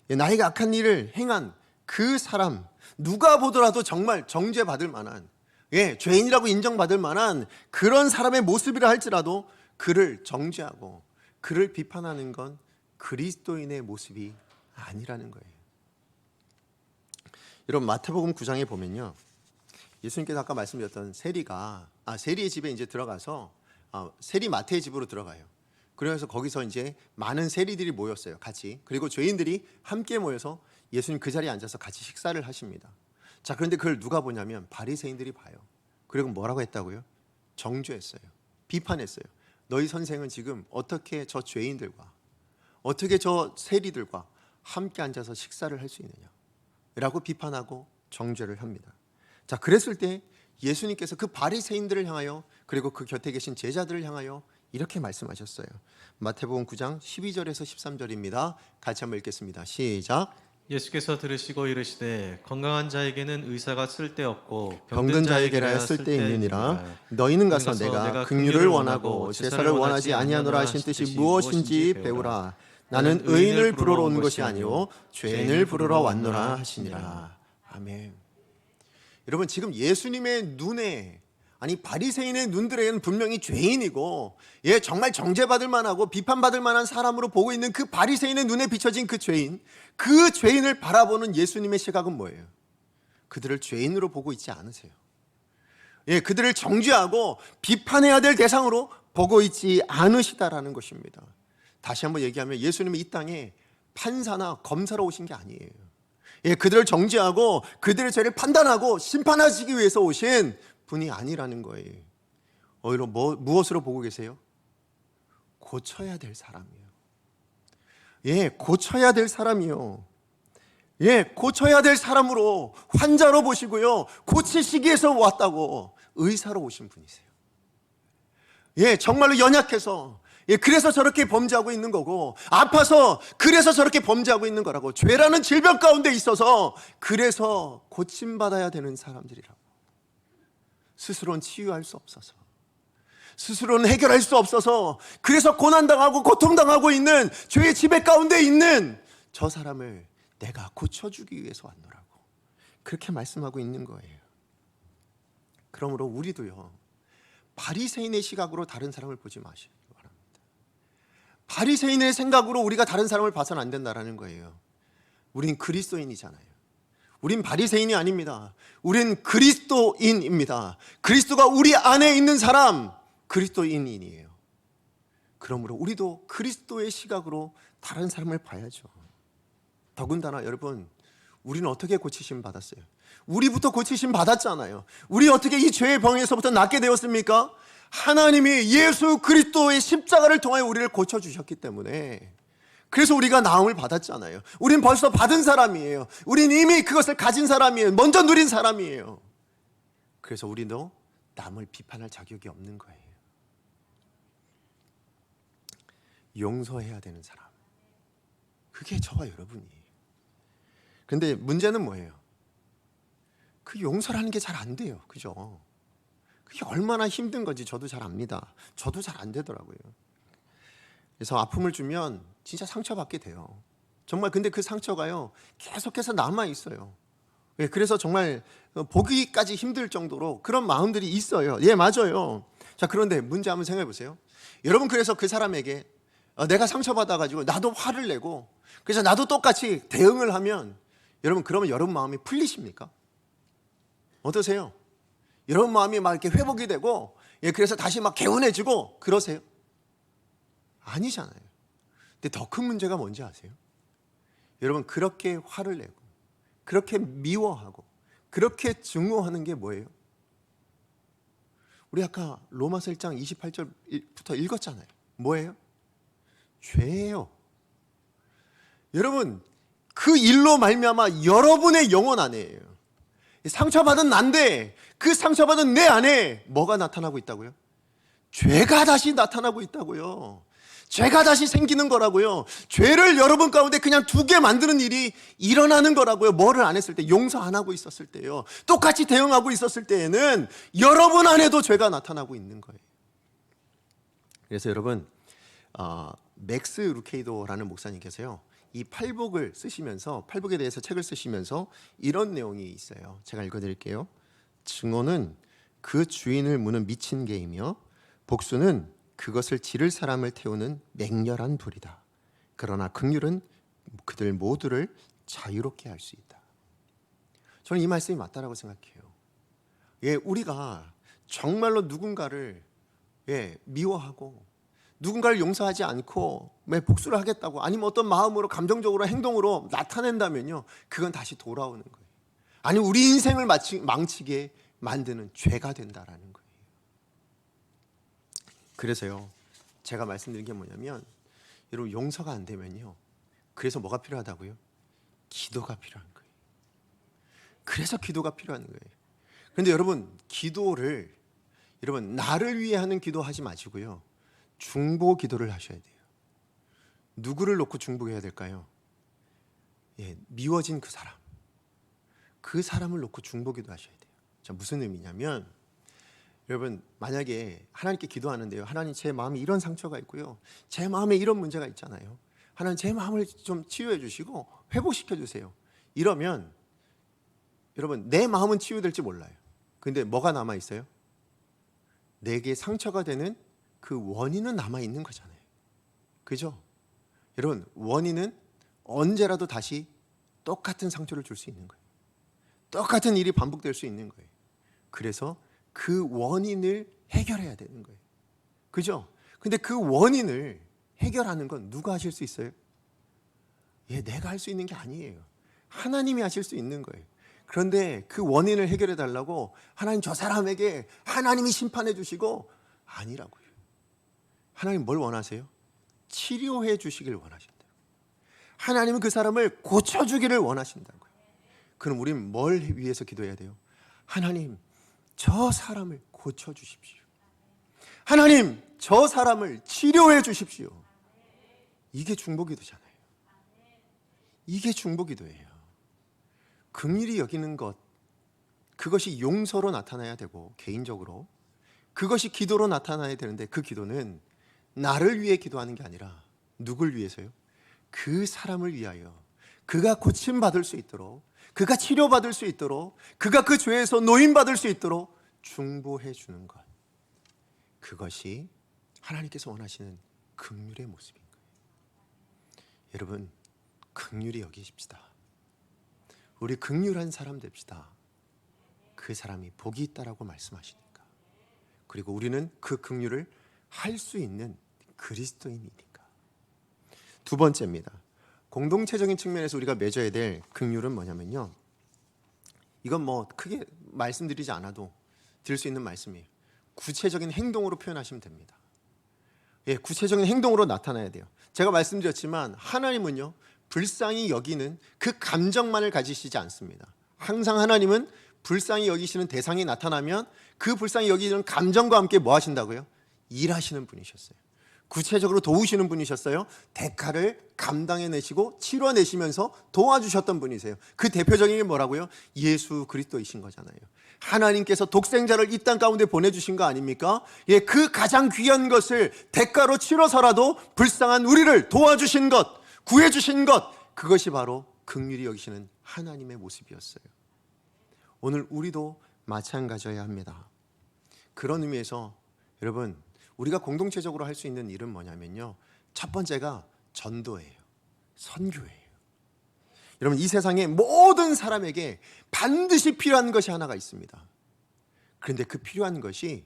나에게 악한 일을 행한 그 사람, 누가 보더라도 정말 정죄받을 만한, 죄인이라고 인정받을 만한 그런 사람의 모습이라 할지라도 그를 정죄하고 그를 비판하는 건 그리스도인의 모습이 아니라는 거예요. 여러분, 마태복음 9장에 보면요, 예수님께서 아까 말씀드렸던 세리의 집에 이제 들어가서 세리 마태의 집으로 들어가요. 그래서 거기서 이제 많은 세리들이 모였어요, 같이. 그리고 죄인들이 함께 모여서 예수님 그 자리에 앉아서 같이 식사를 하십니다. 자, 그런데 그걸 누가 보냐면 바리새인들이 봐요. 그리고 뭐라고 했다고요? 정죄했어요. 비판했어요. 너희 선생은 지금 어떻게 저 죄인들과, 어떻게 저 세리들과 함께 앉아서 식사를 할 수 있느냐 라고 비판하고 정죄를 합니다. 자, 그랬을 때 예수님께서 그 바리새인들을 향하여, 그리고 그 곁에 계신 제자들을 향하여 이렇게 말씀하셨어요. 마태복음 9장 12절에서 13절입니다. 같이 한번 읽겠습니다. 시작. 예수께서 들으시고 이르시되 건강한 자에게는 의사가 쓸데없고 병든 자에게라 쓸데있느니라. 너희는 가서 내가 긍휼을 원하고 제사를 원하지 아니하노라 하신 뜻이 무엇인지 배우라. 나는 의인을 부르러 온 것이 아니요 죄인을 부르러 왔노라 하시니라. 아멘. 여러분, 지금 예수님의 눈에, 아니 바리새인의 눈들에는 분명히 죄인이고 정말 정죄받을 만하고 비판받을 만한 사람으로 보고 있는 그 바리새인의 눈에 비춰진 그 죄인을 바라보는 예수님의 시각은 뭐예요? 그들을 죄인으로 보고 있지 않으세요. 그들을 정죄하고 비판해야 될 대상으로 보고 있지 않으시다라는 것입니다. 다시 한번 얘기하면 예수님은 이 땅에 판사나 검사로 오신 게 아니에요. 그들을 정죄하고 그들의 죄를 판단하고 심판하시기 위해서 오신 분이 아니라는 거예요. 오히려 무엇으로 보고 계세요? 고쳐야 될 사람이요. 고쳐야 될 사람이요. 고쳐야 될 사람으로, 환자로 보시고요, 고치시기 위해서 왔다고 의사로 오신 분이세요. 정말로 연약해서 그래서 저렇게 범죄하고 있는 거고, 아파서 그래서 저렇게 범죄하고 있는 거라고. 죄라는 질병 가운데 있어서 그래서 고침받아야 되는 사람들이라고. 스스로는 치유할 수 없어서, 스스로는 해결할 수 없어서, 그래서 고난당하고 고통당하고 있는 죄의 지배 가운데 있는 저 사람을 내가 고쳐주기 위해서 왔노라고 그렇게 말씀하고 있는 거예요. 그러므로 우리도요, 바리새인의 시각으로 다른 사람을 보지 마시기 바랍니다. 바리새인의 생각으로 우리가 다른 사람을 봐서는 안 된다라는 거예요. 우린 그리스도인이잖아요. 우린 바리새인이 아닙니다. 우린 그리스도인입니다. 그리스도가 우리 안에 있는 사람, 그리스도인이에요. 그러므로 우리도 그리스도의 시각으로 다른 사람을 봐야죠. 더군다나 여러분, 우리는 어떻게 고치심 받았어요? 우리부터 고치심 받았잖아요. 우리 어떻게 이 죄의 병에서부터 낫게 되었습니까? 하나님이 예수 그리스도의 십자가를 통하여 우리를 고쳐주셨기 때문에, 그래서 우리가 나음을 받았잖아요. 우린 벌써 받은 사람이에요. 우린 이미 그것을 가진 사람이에요. 먼저 누린 사람이에요. 그래서 우리도 남을 비판할 자격이 없는 거예요. 용서해야 되는 사람, 그게 저와 여러분이에요. 근데 문제는 뭐예요? 그 용서라는 게 잘 안 돼요. 그죠? 그게 얼마나 힘든 건지 저도 잘 압니다. 저도 잘 안 되더라고요. 그래서 아픔을 주면 진짜 상처받게 돼요. 정말. 근데 그 상처가요, 계속해서 남아 있어요. 그래서 정말 보기까지 힘들 정도로 그런 마음들이 있어요. 예, 맞아요. 자, 그런데 문제 한번 생각해 보세요. 여러분, 그래서 그 사람에게 내가 상처받아가지고 나도 화를 내고, 그래서 나도 똑같이 대응을 하면, 여러분, 그러면 여러분 마음이 풀리십니까? 어떠세요? 여러분 마음이 막 이렇게 회복이 되고, 그래서 다시 막 개운해지고 그러세요? 아니잖아요. 근데 더 큰 문제가 뭔지 아세요? 여러분, 그렇게 화를 내고, 그렇게 미워하고, 그렇게 증오하는 게 뭐예요? 우리 아까 로마서 1장 28절부터 읽었잖아요. 뭐예요? 죄예요. 여러분, 그 일로 말미암아 여러분의 영혼 안에요, 상처받은 난데, 그 상처받은 내 안에 뭐가 나타나고 있다고요? 죄가 다시 나타나고 있다고요. 죄가 다시 생기는 거라고요. 죄를 여러분 가운데 그냥 두게 만드는 일이 일어나는 거라고요. 뭐를 안 했을 때, 용서 안 하고 있었을 때요, 똑같이 대응하고 있었을 때에는 여러분 안에도 죄가 나타나고 있는 거예요. 그래서 여러분, 맥스 루케이도라는 목사님께서요, 이 팔복을 쓰시면서, 팔복에 대해서 책을 쓰시면서 이런 내용이 있어요. 제가 읽어드릴게요. 증오는 그 주인을 무는 미친 개이며, 복수는 그것을 지를 사람을 태우는 맹렬한 불이다. 그러나 긍휼은 그들 모두를 자유롭게 할 수 있다. 저는 이 말씀이 맞다라고 생각해요. 우리가 정말로 누군가를 미워하고, 누군가를 용서하지 않고 복수를 하겠다고, 아니면 어떤 마음으로, 감정적으로, 행동으로 나타낸다면요, 그건 다시 돌아오는 거예요. 아니, 우리 인생을 망치게 만드는 죄가 된다라는 거예요. 그래서요, 제가 말씀드린 게 뭐냐면, 여러분, 용서가 안 되면요, 그래서 뭐가 필요하다고요? 기도가 필요한 거예요. 그래서 기도가 필요한 거예요. 그런데 여러분, 기도를, 여러분, 나를 위해 하는 기도 하지 마시고요, 중보 기도를 하셔야 돼요. 누구를 놓고 중보해야 될까요? 미워진 그 사람을 놓고 중보 기도 하셔야 돼요. 자, 무슨 의미냐면, 여러분, 만약에 하나님께 기도하는데요, 하나님, 제 마음에 이런 상처가 있고요, 제 마음에 이런 문제가 있잖아요, 하나님, 제 마음을 좀 치유해 주시고 회복시켜 주세요. 이러면 여러분, 내 마음은 치유될지 몰라요. 근데 뭐가 남아 있어요? 내게 상처가 되는 그 원인은 남아 있는 거잖아요. 그죠? 여러분, 원인은 언제라도 다시 똑같은 상처를 줄 수 있는 거예요. 똑같은 일이 반복될 수 있는 거예요. 그래서 그 원인을 해결해야 되는 거예요. 그죠? 근데 그 원인을 해결하는 건 누가 하실 수 있어요? 내가 할 수 있는 게 아니에요. 하나님이 하실 수 있는 거예요. 그런데 그 원인을 해결해 달라고 하나님, 저 사람에게 하나님이 심판해 주시고, 아니라고요. 하나님 뭘 원하세요? 치료해 주시길 원하신다고. 하나님은 그 사람을 고쳐주기를 원하신다고요. 그럼 우린 뭘 위해서 기도해야 돼요? 하나님, 저 사람을 고쳐주십시오. 하나님, 저 사람을 치료해 주십시오. 이게 중보기도잖아요. 이게 중보기도예요. 긍휼히 여기는 것, 그것이 용서로 나타나야 되고 개인적으로 그것이 기도로 나타나야 되는데, 그 기도는 나를 위해 기도하는 게 아니라 누굴 위해서요? 그 사람을 위하여, 그가 고침받을 수 있도록, 그가 치료받을 수 있도록, 그가 그 죄에서 노인받을 수 있도록 중보해 주는 것, 그것이 하나님께서 원하시는 긍휼의 모습인 거예요. 여러분, 긍휼히 여기십시다. 우리 긍휼한 사람 됩시다. 그 사람이 복이 있다라고 말씀하시니까. 그리고 우리는 그 긍휼을 할 수 있는 그리스도인이니까. 두 번째입니다. 공동체적인 측면에서 우리가 맺어야 될 긍휼은 뭐냐면요, 이건 뭐 크게 말씀드리지 않아도 드릴 수 있는 말씀이에요. 구체적인 행동으로 표현하시면 됩니다. 예, 구체적인 행동으로 나타나야 돼요. 제가 말씀드렸지만 하나님은요, 불쌍히 여기는 그 감정만을 가지시지 않습니다. 항상 하나님은 불쌍히 여기시는 대상이 나타나면 그 불쌍히 여기는 감정과 함께 뭐 하신다고요? 일하시는 분이셨어요. 구체적으로 도우시는 분이셨어요. 대가를 감당해내시고 치러내시면서 도와주셨던 분이세요. 그 대표적인 게 뭐라고요? 예수 그리스도이신 거잖아요. 하나님께서 독생자를 이 땅 가운데 보내주신 거 아닙니까? 예, 그 가장 귀한 것을 대가로 치러서라도 불쌍한 우리를 도와주신 것, 구해주신 것, 그것이 바로 긍휼히 여기시는 하나님의 모습이었어요. 오늘 우리도 마찬가지여야 합니다. 그런 의미에서 여러분, 우리가 공동체적으로 할 수 있는 일은 뭐냐면요, 첫 번째가 전도예요. 선교예요. 여러분, 이 세상의 모든 사람에게 반드시 필요한 것이 하나가 있습니다. 그런데 그 필요한 것이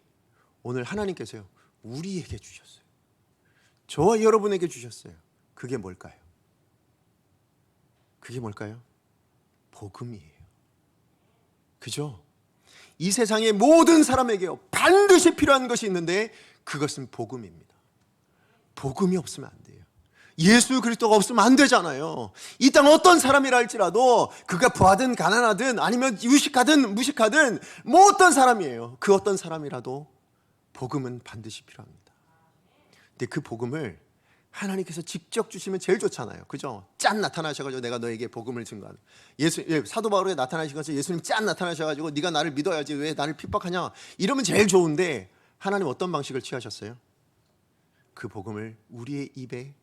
오늘 하나님께서요, 우리에게 주셨어요. 저와 여러분에게 주셨어요. 그게 뭘까요? 그게 뭘까요? 복음이에요. 그죠? 이 세상의 모든 사람에게요, 반드시 필요한 것이 있는데 그것은 복음입니다. 복음이 없으면 안 돼요. 예수 그리스도가 없으면 안 되잖아요. 이 땅 어떤 사람이라 할지라도 그가 부하든 가난하든 아니면 유식하든 무식하든 뭐 어떤 사람이에요. 그 어떤 사람이라도 복음은 반드시 필요합니다. 근데 그 복음을 하나님께서 직접 주시면 제일 좋잖아요. 그죠? 짠 나타나셔가지고 내가 너에게 복음을 증거하는, 사도 바울에 나타나신 것처럼 예수님 짠 나타나셔가지고 네가 나를 믿어야지 왜 나를 핍박하냐, 이러면 제일 좋은데, 하나님 어떤 방식을 취하셨어요? 그 복음을 우리의 입에,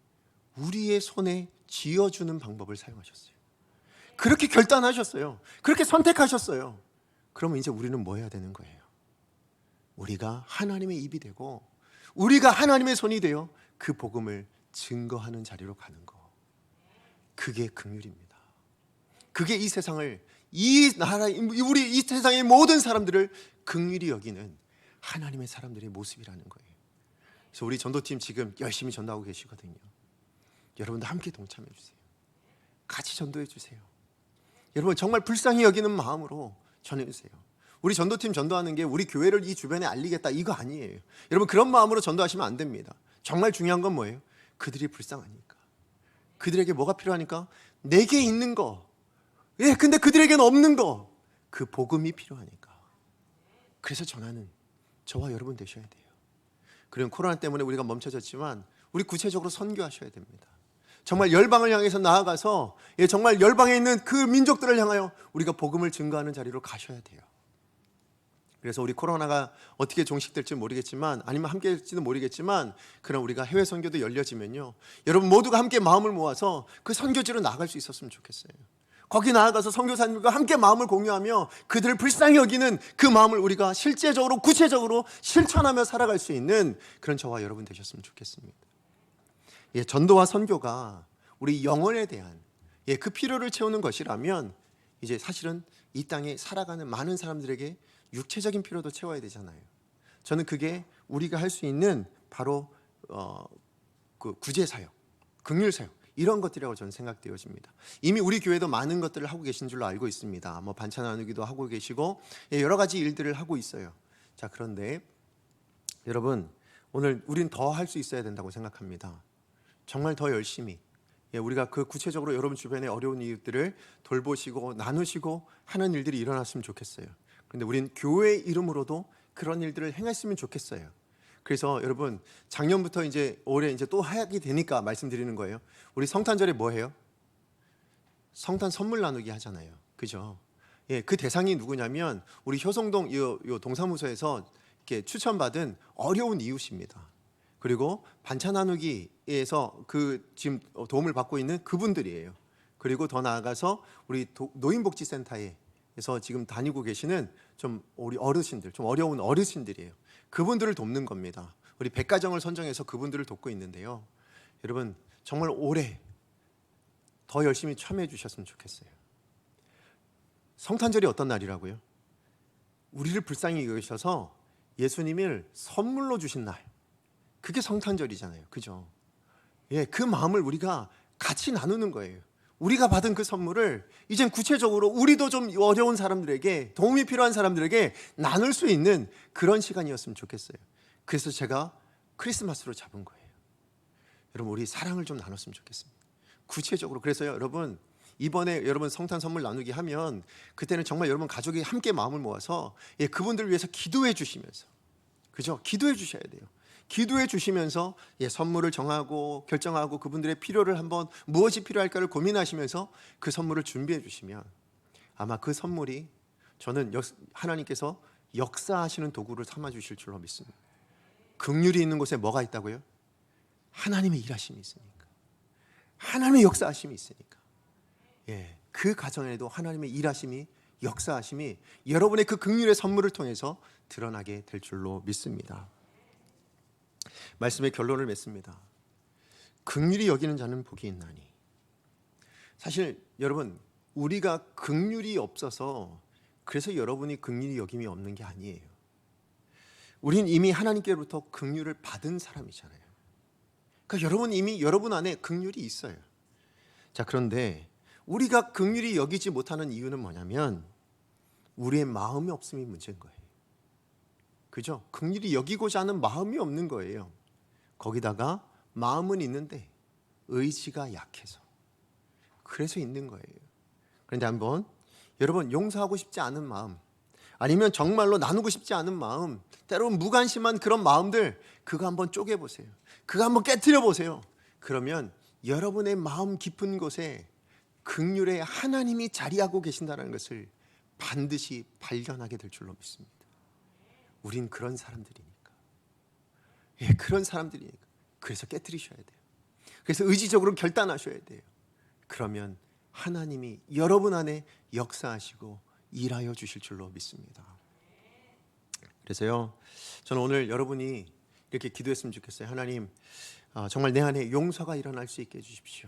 우리의 손에 쥐어주는 방법을 사용하셨어요. 그렇게 결단하셨어요. 그렇게 선택하셨어요. 그러면 이제 우리는 뭐 해야 되는 거예요? 우리가 하나님의 입이 되고 우리가 하나님의 손이 되어 그 복음을 증거하는 자리로 가는 거, 그게 긍휼입니다. 그게 이 세상을, 이 나라, 우리 이 세상의 모든 사람들을 긍휼히 여기는 하나님의 사람들의 모습이라는 거예요. 그래서 우리 전도팀 지금 열심히 전도하고 계시거든요. 여러분도 함께 동참해 주세요. 같이 전도해 주세요. 여러분, 정말 불쌍히 여기는 마음으로 전해 주세요. 우리 전도팀 전도하는 게 우리 교회를 이 주변에 알리겠다, 이거 아니에요. 여러분, 그런 마음으로 전도하시면 안 됩니다. 정말 중요한 건 뭐예요? 그들이 불쌍하니까, 그들에게 뭐가 필요하니까, 내게 있는 거, 예, 근데 그들에게는 없는 거, 그 복음이 필요하니까. 그래서 전하는 저와 여러분 되셔야 돼요. 그리고 코로나 때문에 우리가 멈춰졌지만 우리 구체적으로 선교하셔야 됩니다. 정말 열방을 향해서 나아가서, 예, 정말 열방에 있는 그 민족들을 향하여 우리가 복음을 증거하는 자리로 가셔야 돼요. 그래서 우리 코로나가 어떻게 종식될지 모르겠지만, 아니면 함께 할지도 모르겠지만, 그럼 우리가 해외 선교도 열려지면요, 여러분 모두가 함께 마음을 모아서 그 선교지로 나갈 수 있었으면 좋겠어요. 거기 나아가서 선교사님과 함께 마음을 공유하며 그들을 불쌍히 여기는 그 마음을 우리가 실제적으로, 구체적으로 실천하며 살아갈 수 있는 그런 저와 여러분 되셨으면 좋겠습니다. 예, 전도와 선교가 우리 영혼에 대한, 예, 그 필요를 채우는 것이라면, 이제 사실은 이 땅에 살아가는 많은 사람들에게 육체적인 필요도 채워야 되잖아요. 저는 그게 우리가 할 수 있는 바로 그 구제 사역, 긍휼 사역, 이런 것들이라고 저는 생각되어집니다. 이미 우리 교회도 많은 것들을 하고 계신 줄로 알고 있습니다. 뭐 반찬 나누기도 하고 계시고, 예, 여러 가지 일들을 하고 있어요. 자, 그런데 여러분, 오늘 우린 더 할 수 있어야 된다고 생각합니다. 정말 더 열심히, 예, 우리가 그 구체적으로 여러분 주변의 어려운 이웃들을 돌보시고 나누시고 하는 일들이 일어났으면 좋겠어요. 그런데 우린 교회의 이름으로도 그런 일들을 행했으면 좋겠어요. 그래서 여러분 작년부터 이제 올해 이제 또 하게 되니까 말씀드리는 거예요. 우리 성탄절에 뭐 해요? 성탄 선물 나누기 하잖아요. 그죠? 예, 그 대상이 누구냐면 우리 효성동 요 동사무소에서 이렇게 추천받은 어려운 이웃입니다. 그리고 반찬 나누기에서 그 지금 도움을 받고 있는 그분들이에요. 그리고 더 나아가서 우리 노인복지센터에서 지금 다니고 계시는 좀 우리 어르신들, 좀 어려운 어르신들이에요. 그분들을 돕는 겁니다. 우리 100가정을 선정해서 그분들을 돕고 있는데요. 여러분 정말 올해 더 열심히 참여해 주셨으면 좋겠어요. 성탄절이 어떤 날이라고요? 우리를 불쌍히 여기셔서 예수님을 선물로 주신 날. 그게 성탄절이잖아요. 그죠? 예, 그 마음을 우리가 같이 나누는 거예요. 우리가 받은 그 선물을 이젠 구체적으로 우리도 좀 어려운 사람들에게, 도움이 필요한 사람들에게 나눌 수 있는 그런 시간이었으면 좋겠어요. 그래서 제가 크리스마스로 잡은 거예요. 여러분 우리 사랑을 좀 나눴으면 좋겠습니다. 구체적으로. 그래서요 여러분 이번에 여러분 성탄 선물 나누기 하면 그때는 정말 여러분 가족이 함께 마음을 모아서 그분들을 위해서 기도해 주시면서, 그죠? 기도해 주셔야 돼요. 기도해 주시면서 선물을 정하고 결정하고 그분들의 필요를 한번 무엇이 필요할까를 고민하시면서 그 선물을 준비해 주시면 아마 그 선물이 저는 하나님께서 역사하시는 도구를 삼아 주실 줄로 믿습니다. 긍휼이 있는 곳에 뭐가 있다고요? 하나님의 일하심이 있으니까, 하나님의 역사하심이 있으니까, 그 가정에도 하나님의 일하심이, 역사하심이 여러분의 그 긍휼의 선물을 통해서 드러나게 될 줄로 믿습니다. 말씀의 결론을 맺습니다. 긍휼히 여기는 자는 복이 있나니. 사실 여러분 우리가 긍휼이 없어서 그래서 여러분이 긍휼히 여김이 없는 게 아니에요. 우린 이미 하나님께로부터 긍휼을 받은 사람이잖아요. 그러니까 여러분 이미 여러분 안에 긍휼이 있어요. 자, 그런데 우리가 긍휼히 여기지 못하는 이유는 뭐냐면 우리의 마음이 없음이 문제인 거예요. 그죠? 긍휼히 여기고자 하는 마음이 없는 거예요. 거기다가 마음은 있는데 의지가 약해서, 그래서 있는 거예요. 그런데 한번 여러분 용서하고 싶지 않은 마음, 아니면 정말로 나누고 싶지 않은 마음, 때로는 무관심한 그런 마음들, 그거 한번 쪼개보세요. 그거 한번 깨트려 보세요. 그러면 여러분의 마음 깊은 곳에 긍휼의 하나님이 자리하고 계신다는 것을 반드시 발견하게 될 줄로 믿습니다. 우린 그런 사람들이니까. 그런 사람들이니까. 그래서 깨트리셔야 돼요. 그래서 의지적으로 결단하셔야 돼요. 그러면 하나님이 여러분 안에 역사하시고 일하여 주실 줄로 믿습니다. 그래서요, 저는 오늘 여러분이 이렇게 기도했으면 좋겠어요. 하나님, 정말 내 안에 용서가 일어날 수 있게 해주십시오.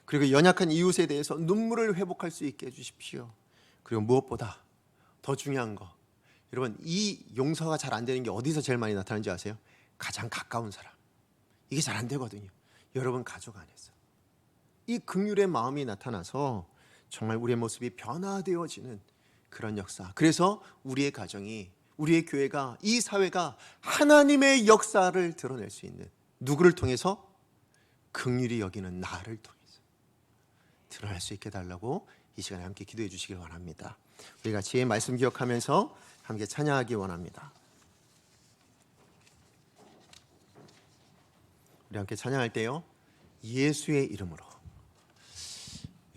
그리고 연약한 이웃에 대해서 눈물을 회복할 수 있게 해주십시오. 그리고 무엇보다 더 중요한 거, 여러분 이 용서가 잘 안 되는 게 어디서 제일 많이 나타나는지 아세요? 가장 가까운 사람. 이게 잘 안 되거든요. 여러분 가족 안에서 이 긍휼의 마음이 나타나서 정말 우리의 모습이 변화되어지는 그런 역사. 그래서 우리의 가정이, 우리의 교회가, 이 사회가 하나님의 역사를 드러낼 수 있는, 누구를 통해서? 긍휼히 여기는 나를 통해서 드러날 수 있게 달라고 이 시간에 함께 기도해 주시길 원합니다. 우리 같이 말씀 기억하면서 함께 찬양하기 원합니다. 우리 함께 찬양할 때요, 예수의 이름으로.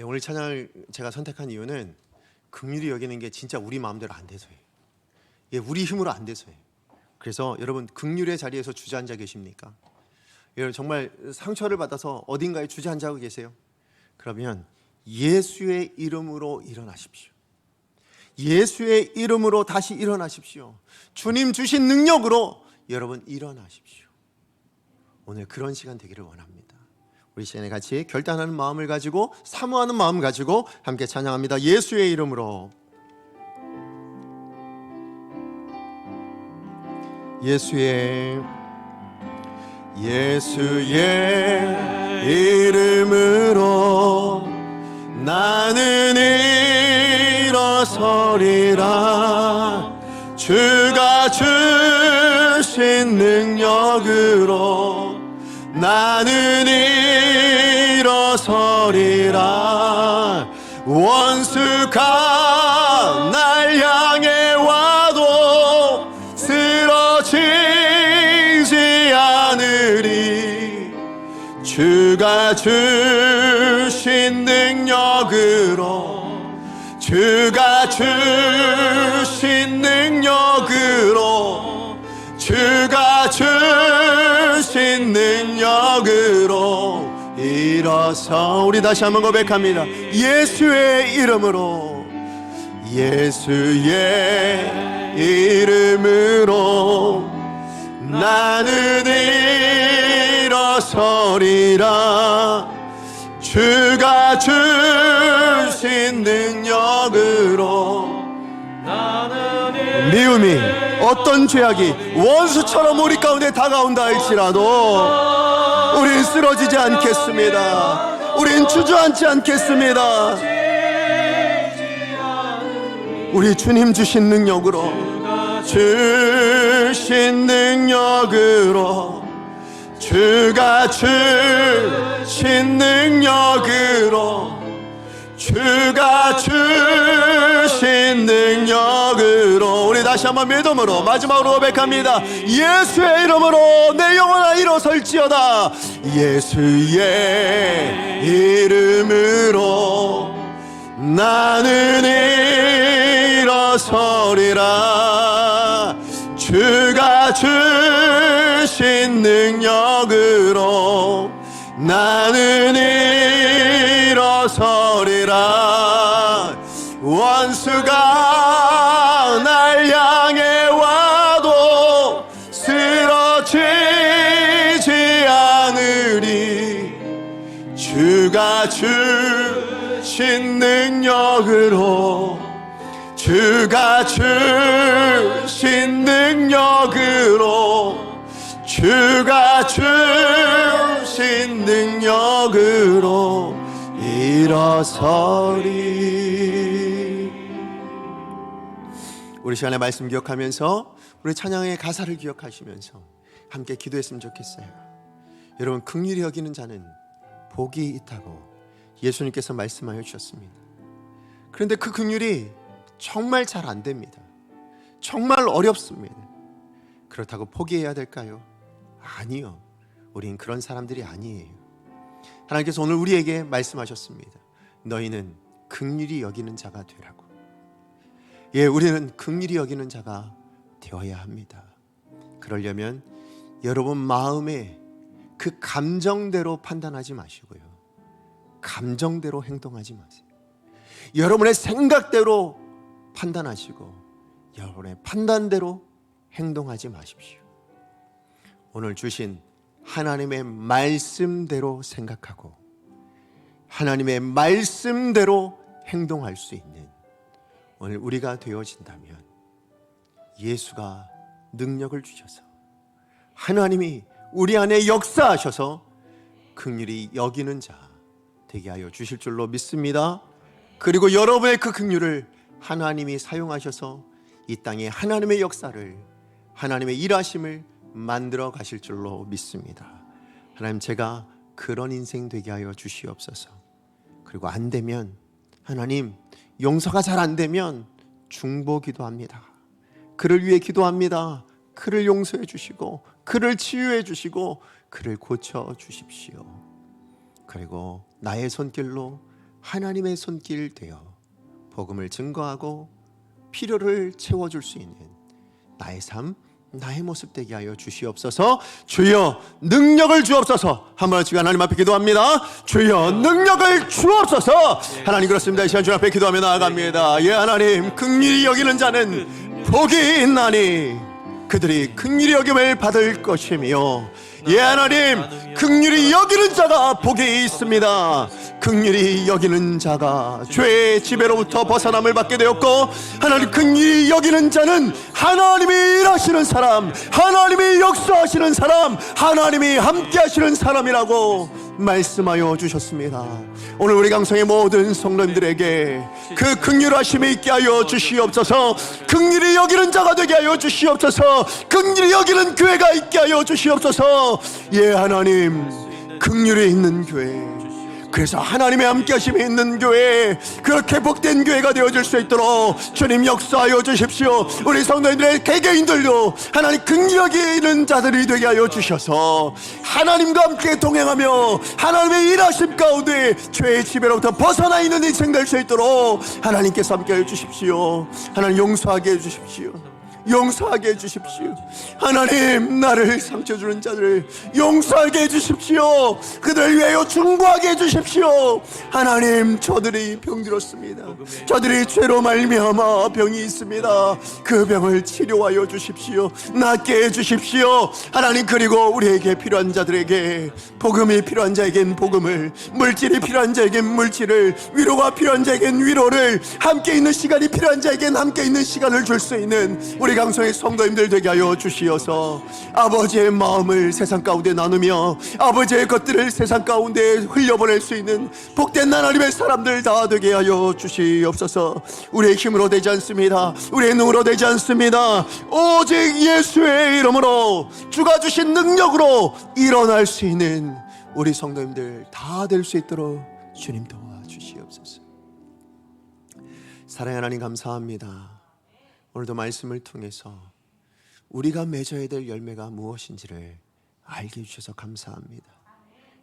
오늘 찬양을 제가 선택한 이유는 긍휼히 여기는 게 진짜 우리 마음대로 안 돼서예요. 우리 힘으로 안 돼서예요. 그래서 여러분 긍휼의 자리에서 주저앉아 계십니까? 여러분 정말 상처를 받아서 어딘가에 주저앉아 계세요? 그러면 예수의 이름으로 일어나십시오. 예수의 이름으로 다시 일어나십시오. 주님 주신 능력으로 여러분 일어나십시오. 오늘 그런 시간 되기를 원합니다. 우리 시간에 같이 결단하는 마음을 가지고, 사모하는 마음 가지고 함께 찬양합니다. 예수의 이름으로. 예수의 이름으로 나는 일어서리라. 주가 주신 능력으로 나는 일어서리라. 원수가 날 향해 와도 쓰러지지 주가 주신 능력으로 주가 주신 능력으로 주가 주신 능력으로 일어서 우리 다시 한번 고백합니다. 예수의 이름으로 예수의 이름으로 나는 일어서리라. 주가 주신 능력으로 미움이 어떤 죄악이 원수처럼 우리 가운데 다가온다 할지라도 우린 쓰러지지 않겠습니다. 우린 주저앉지 않겠습니다. 우리 주님 주신 능력으로 주신 능력으로 주가 주신 능력으로 주가 주신 능력으로 우리 다시 한번 믿음으로 마지막으로 고백합니다. 예수의 이름으로 내 영혼아 일어설지어다. 예수의 이름으로 나는 일어서리라. 주가 주신 능력으로 나는 일어서리라. 원수가 날 향해 와도 쓰러지지 않으리. 주가 주신 능력으로 주가 주신 능력으로 주가 주신 능력으로 일어서리. 우리 시간의 말씀 기억하면서 우리 찬양의 가사를 기억하시면서 함께 기도했으면 좋겠어요. 여러분, 긍휼히 여기는 자는 복이 있다고 예수님께서 말씀하여 주셨습니다. 그런데 그 긍휼이 정말 잘 안 됩니다. 정말 어렵습니다. 그렇다고 포기해야 될까요? 아니요. 우린 그런 사람들이 아니에요. 하나님께서 오늘 우리에게 말씀하셨습니다. 너희는 긍휼히 여기는 자가 되라고. 예, 우리는 긍휼히 여기는 자가 되어야 합니다. 그러려면 여러분 마음에 그 감정대로 판단하지 마시고요, 감정대로 행동하지 마세요. 여러분의 생각대로 판단하시고 여러분의 판단대로 행동하지 마십시오. 오늘 주신 하나님의 말씀대로 생각하고 하나님의 말씀대로 행동할 수 있는 오늘 우리가 되어진다면 예수가 능력을 주셔서 하나님이 우리 안에 역사하셔서 긍휼히 여기는 자 되게 하여 주실 줄로 믿습니다. 그리고 여러분의 그 긍휼을 하나님이 사용하셔서 이 땅에 하나님의 역사를, 하나님의 일하심을 만들어 가실 줄로 믿습니다. 하나님, 제가 그런 인생 되게 하여 주시옵소서. 그리고 안 되면 하나님, 용서가 잘 안 되면 중보 기도합니다. 그를 위해 기도합니다. 그를 용서해 주시고 그를 치유해 주시고 그를 고쳐 주십시오. 그리고 나의 손길로 하나님의 손길 되어 복음을 증거하고 필요를 채워줄 수 있는 나의 삶, 나의 모습 되게 하여 주시옵소서. 주여 능력을 주옵소서. 한번 지금 하나님 앞에 기도합니다. 주여 능력을 주옵소서. 하나님, 그렇습니다. 이 시간 주 앞에 기도하며 나아갑니다. 예, 하나님, 긍휼히 여기는 자는 복이 있나니 그들이 긍휼히 여김을 받을 것이며, 예, 하나님, 긍휼히 여기는 자가 복이 있습니다. 긍휼히 여기는 자가 죄의 지배로부터 벗어남을 받게 되었고, 하나님, 긍휼히 여기는 자는 하나님이 일하시는 사람, 하나님이 역사하시는 사람, 하나님이 함께 하시는 사람이라고 말씀하여 주셨습니다. 오늘 우리 강성의 모든 성도님들에게 그 긍휼하심이 있게 하여 주시옵소서. 긍휼히 여기는 자가 되게 하여 주시옵소서. 긍휼히 여기는 교회가 있게 하여 주시옵소서. 예, 하나님, 긍휼이 있는 교회, 그래서 하나님의 함께하심이 있는 교회, 그렇게 복된 교회가 되어질 수 있도록 주님 역사하여 주십시오. 우리 성도님들의 개개인들도 하나님 긍휼히 있는 자들이 되게 하여 주셔서 하나님과 함께 동행하며 하나님의 일하심 가운데 죄의 지배로부터 벗어나 있는 인생 될 수 있도록 하나님께서 함께하여 주십시오. 하나님 용서하게 해주십시오. 용서하게 해주십시오. 하나님, 나를 상처 주는 자들을 용서하게 해주십시오. 그들을 위하여 중보하게 해주십시오. 하나님, 저들이 병들었습니다. 저들이 죄로 말미암아 병이 있습니다. 그 병을 치료하여 주십시오. 낫게 해주십시오. 하나님, 그리고 우리에게 필요한 자들에게, 복음이 필요한 자에겐 복음을, 물질이 필요한 자에겐 물질을, 위로가 필요한 자에겐 위로를, 함께 있는 시간이 필요한 자에겐 함께 있는 시간을 줄 수 있는 우리 강성의 성도님들 되게 하여 주시어서 아버지의 마음을 세상 가운데 나누며 아버지의 것들을 세상 가운데 흘려보낼 수 있는 복된 하나님의 사람들 다 되게 하여 주시옵소서. 우리의 힘으로 되지 않습니다. 우리의 능으로 되지 않습니다. 오직 예수의 이름으로, 주가 주신 능력으로 일어날 수 있는 우리 성도님들 다 될 수 있도록 주님 도와주시옵소서. 사랑하는 하나님, 감사합니다. 오늘도 말씀을 통해서 우리가 맺어야 될 열매가 무엇인지를 알게 해주셔서 감사합니다.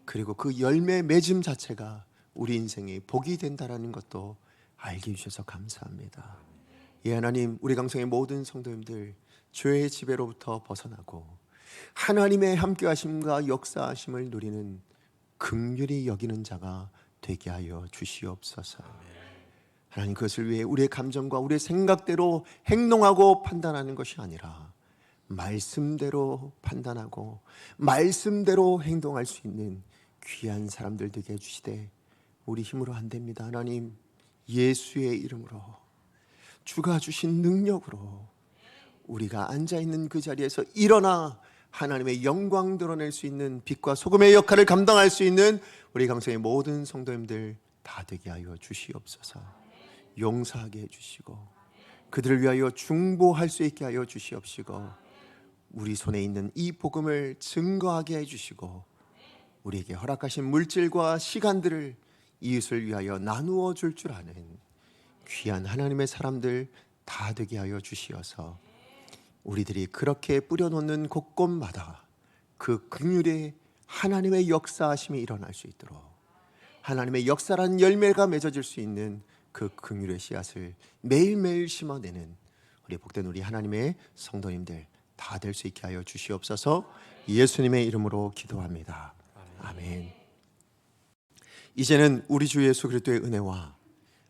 그리고 그 열매 맺음 자체가 우리 인생의 복이 된다는 것도 알게 해주셔서 감사합니다. 예, 하나님, 우리 강성의 모든 성도님들 죄의 지배로부터 벗어나고 하나님의 함께하심과 역사하심을 누리는 긍휼히 여기는 자가 되게 하여 주시옵소서. 하나님, 그것을 위해 우리의 감정과 우리의 생각대로 행동하고 판단하는 것이 아니라 말씀대로 판단하고 말씀대로 행동할 수 있는 귀한 사람들 되게 해주시되 우리 힘으로 안 됩니다. 하나님, 예수의 이름으로, 주가 주신 능력으로 우리가 앉아있는 그 자리에서 일어나 하나님의 영광 드러낼 수 있는 빛과 소금의 역할을 감당할 수 있는 우리 강성의 모든 성도님들 다 되게 하여 주시옵소서. 용서하게 해주시고 그들을 위하여 중보할 수 있게 하여 주시옵시고 우리 손에 있는 이 복음을 증거하게 해주시고 우리에게 허락하신 물질과 시간들을 이웃을 위하여 나누어 줄 줄 아는 귀한 하나님의 사람들 다 되게 하여 주시어서 우리들이 그렇게 뿌려놓는 곳곳마다 그 긍휼의 하나님의 역사하심이 일어날 수 있도록 하나님의 역사란 열매가 맺어질 수 있는 그 긍휼의 씨앗을 매일매일 심어내는 우리 복된 우리 하나님의 성도님들 다 될 수 있게 하여 주시옵소서. 예수님의 이름으로 기도합니다. 아멘. 이제는 우리 주 예수 그리스도의 은혜와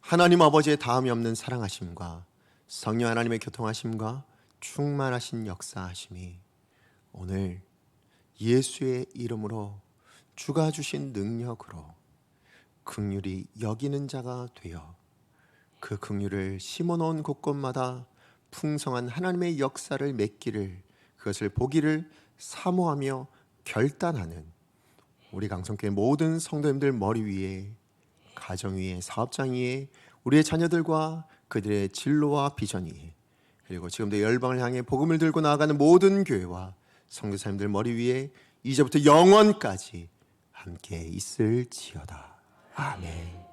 하나님 아버지의 다함이 없는 사랑하심과 성령 하나님의 교통하심과 충만하신 역사하심이 오늘 예수의 이름으로 주가 주신 능력으로 긍휼히 여기는 자가 되어 그 긍휼을 심어놓은 곳곳마다 풍성한 하나님의 역사를 맺기를, 그것을 보기를 사모하며 결단하는 우리 강성교회 모든 성도님들 머리 위에, 가정 위에, 사업장 위에, 우리의 자녀들과 그들의 진로와 비전 위에, 그리고 지금도 열방을 향해 복음을 들고 나아가는 모든 교회와 성도사님들 머리 위에 이제부터 영원까지 함께 있을지어다. 아멘.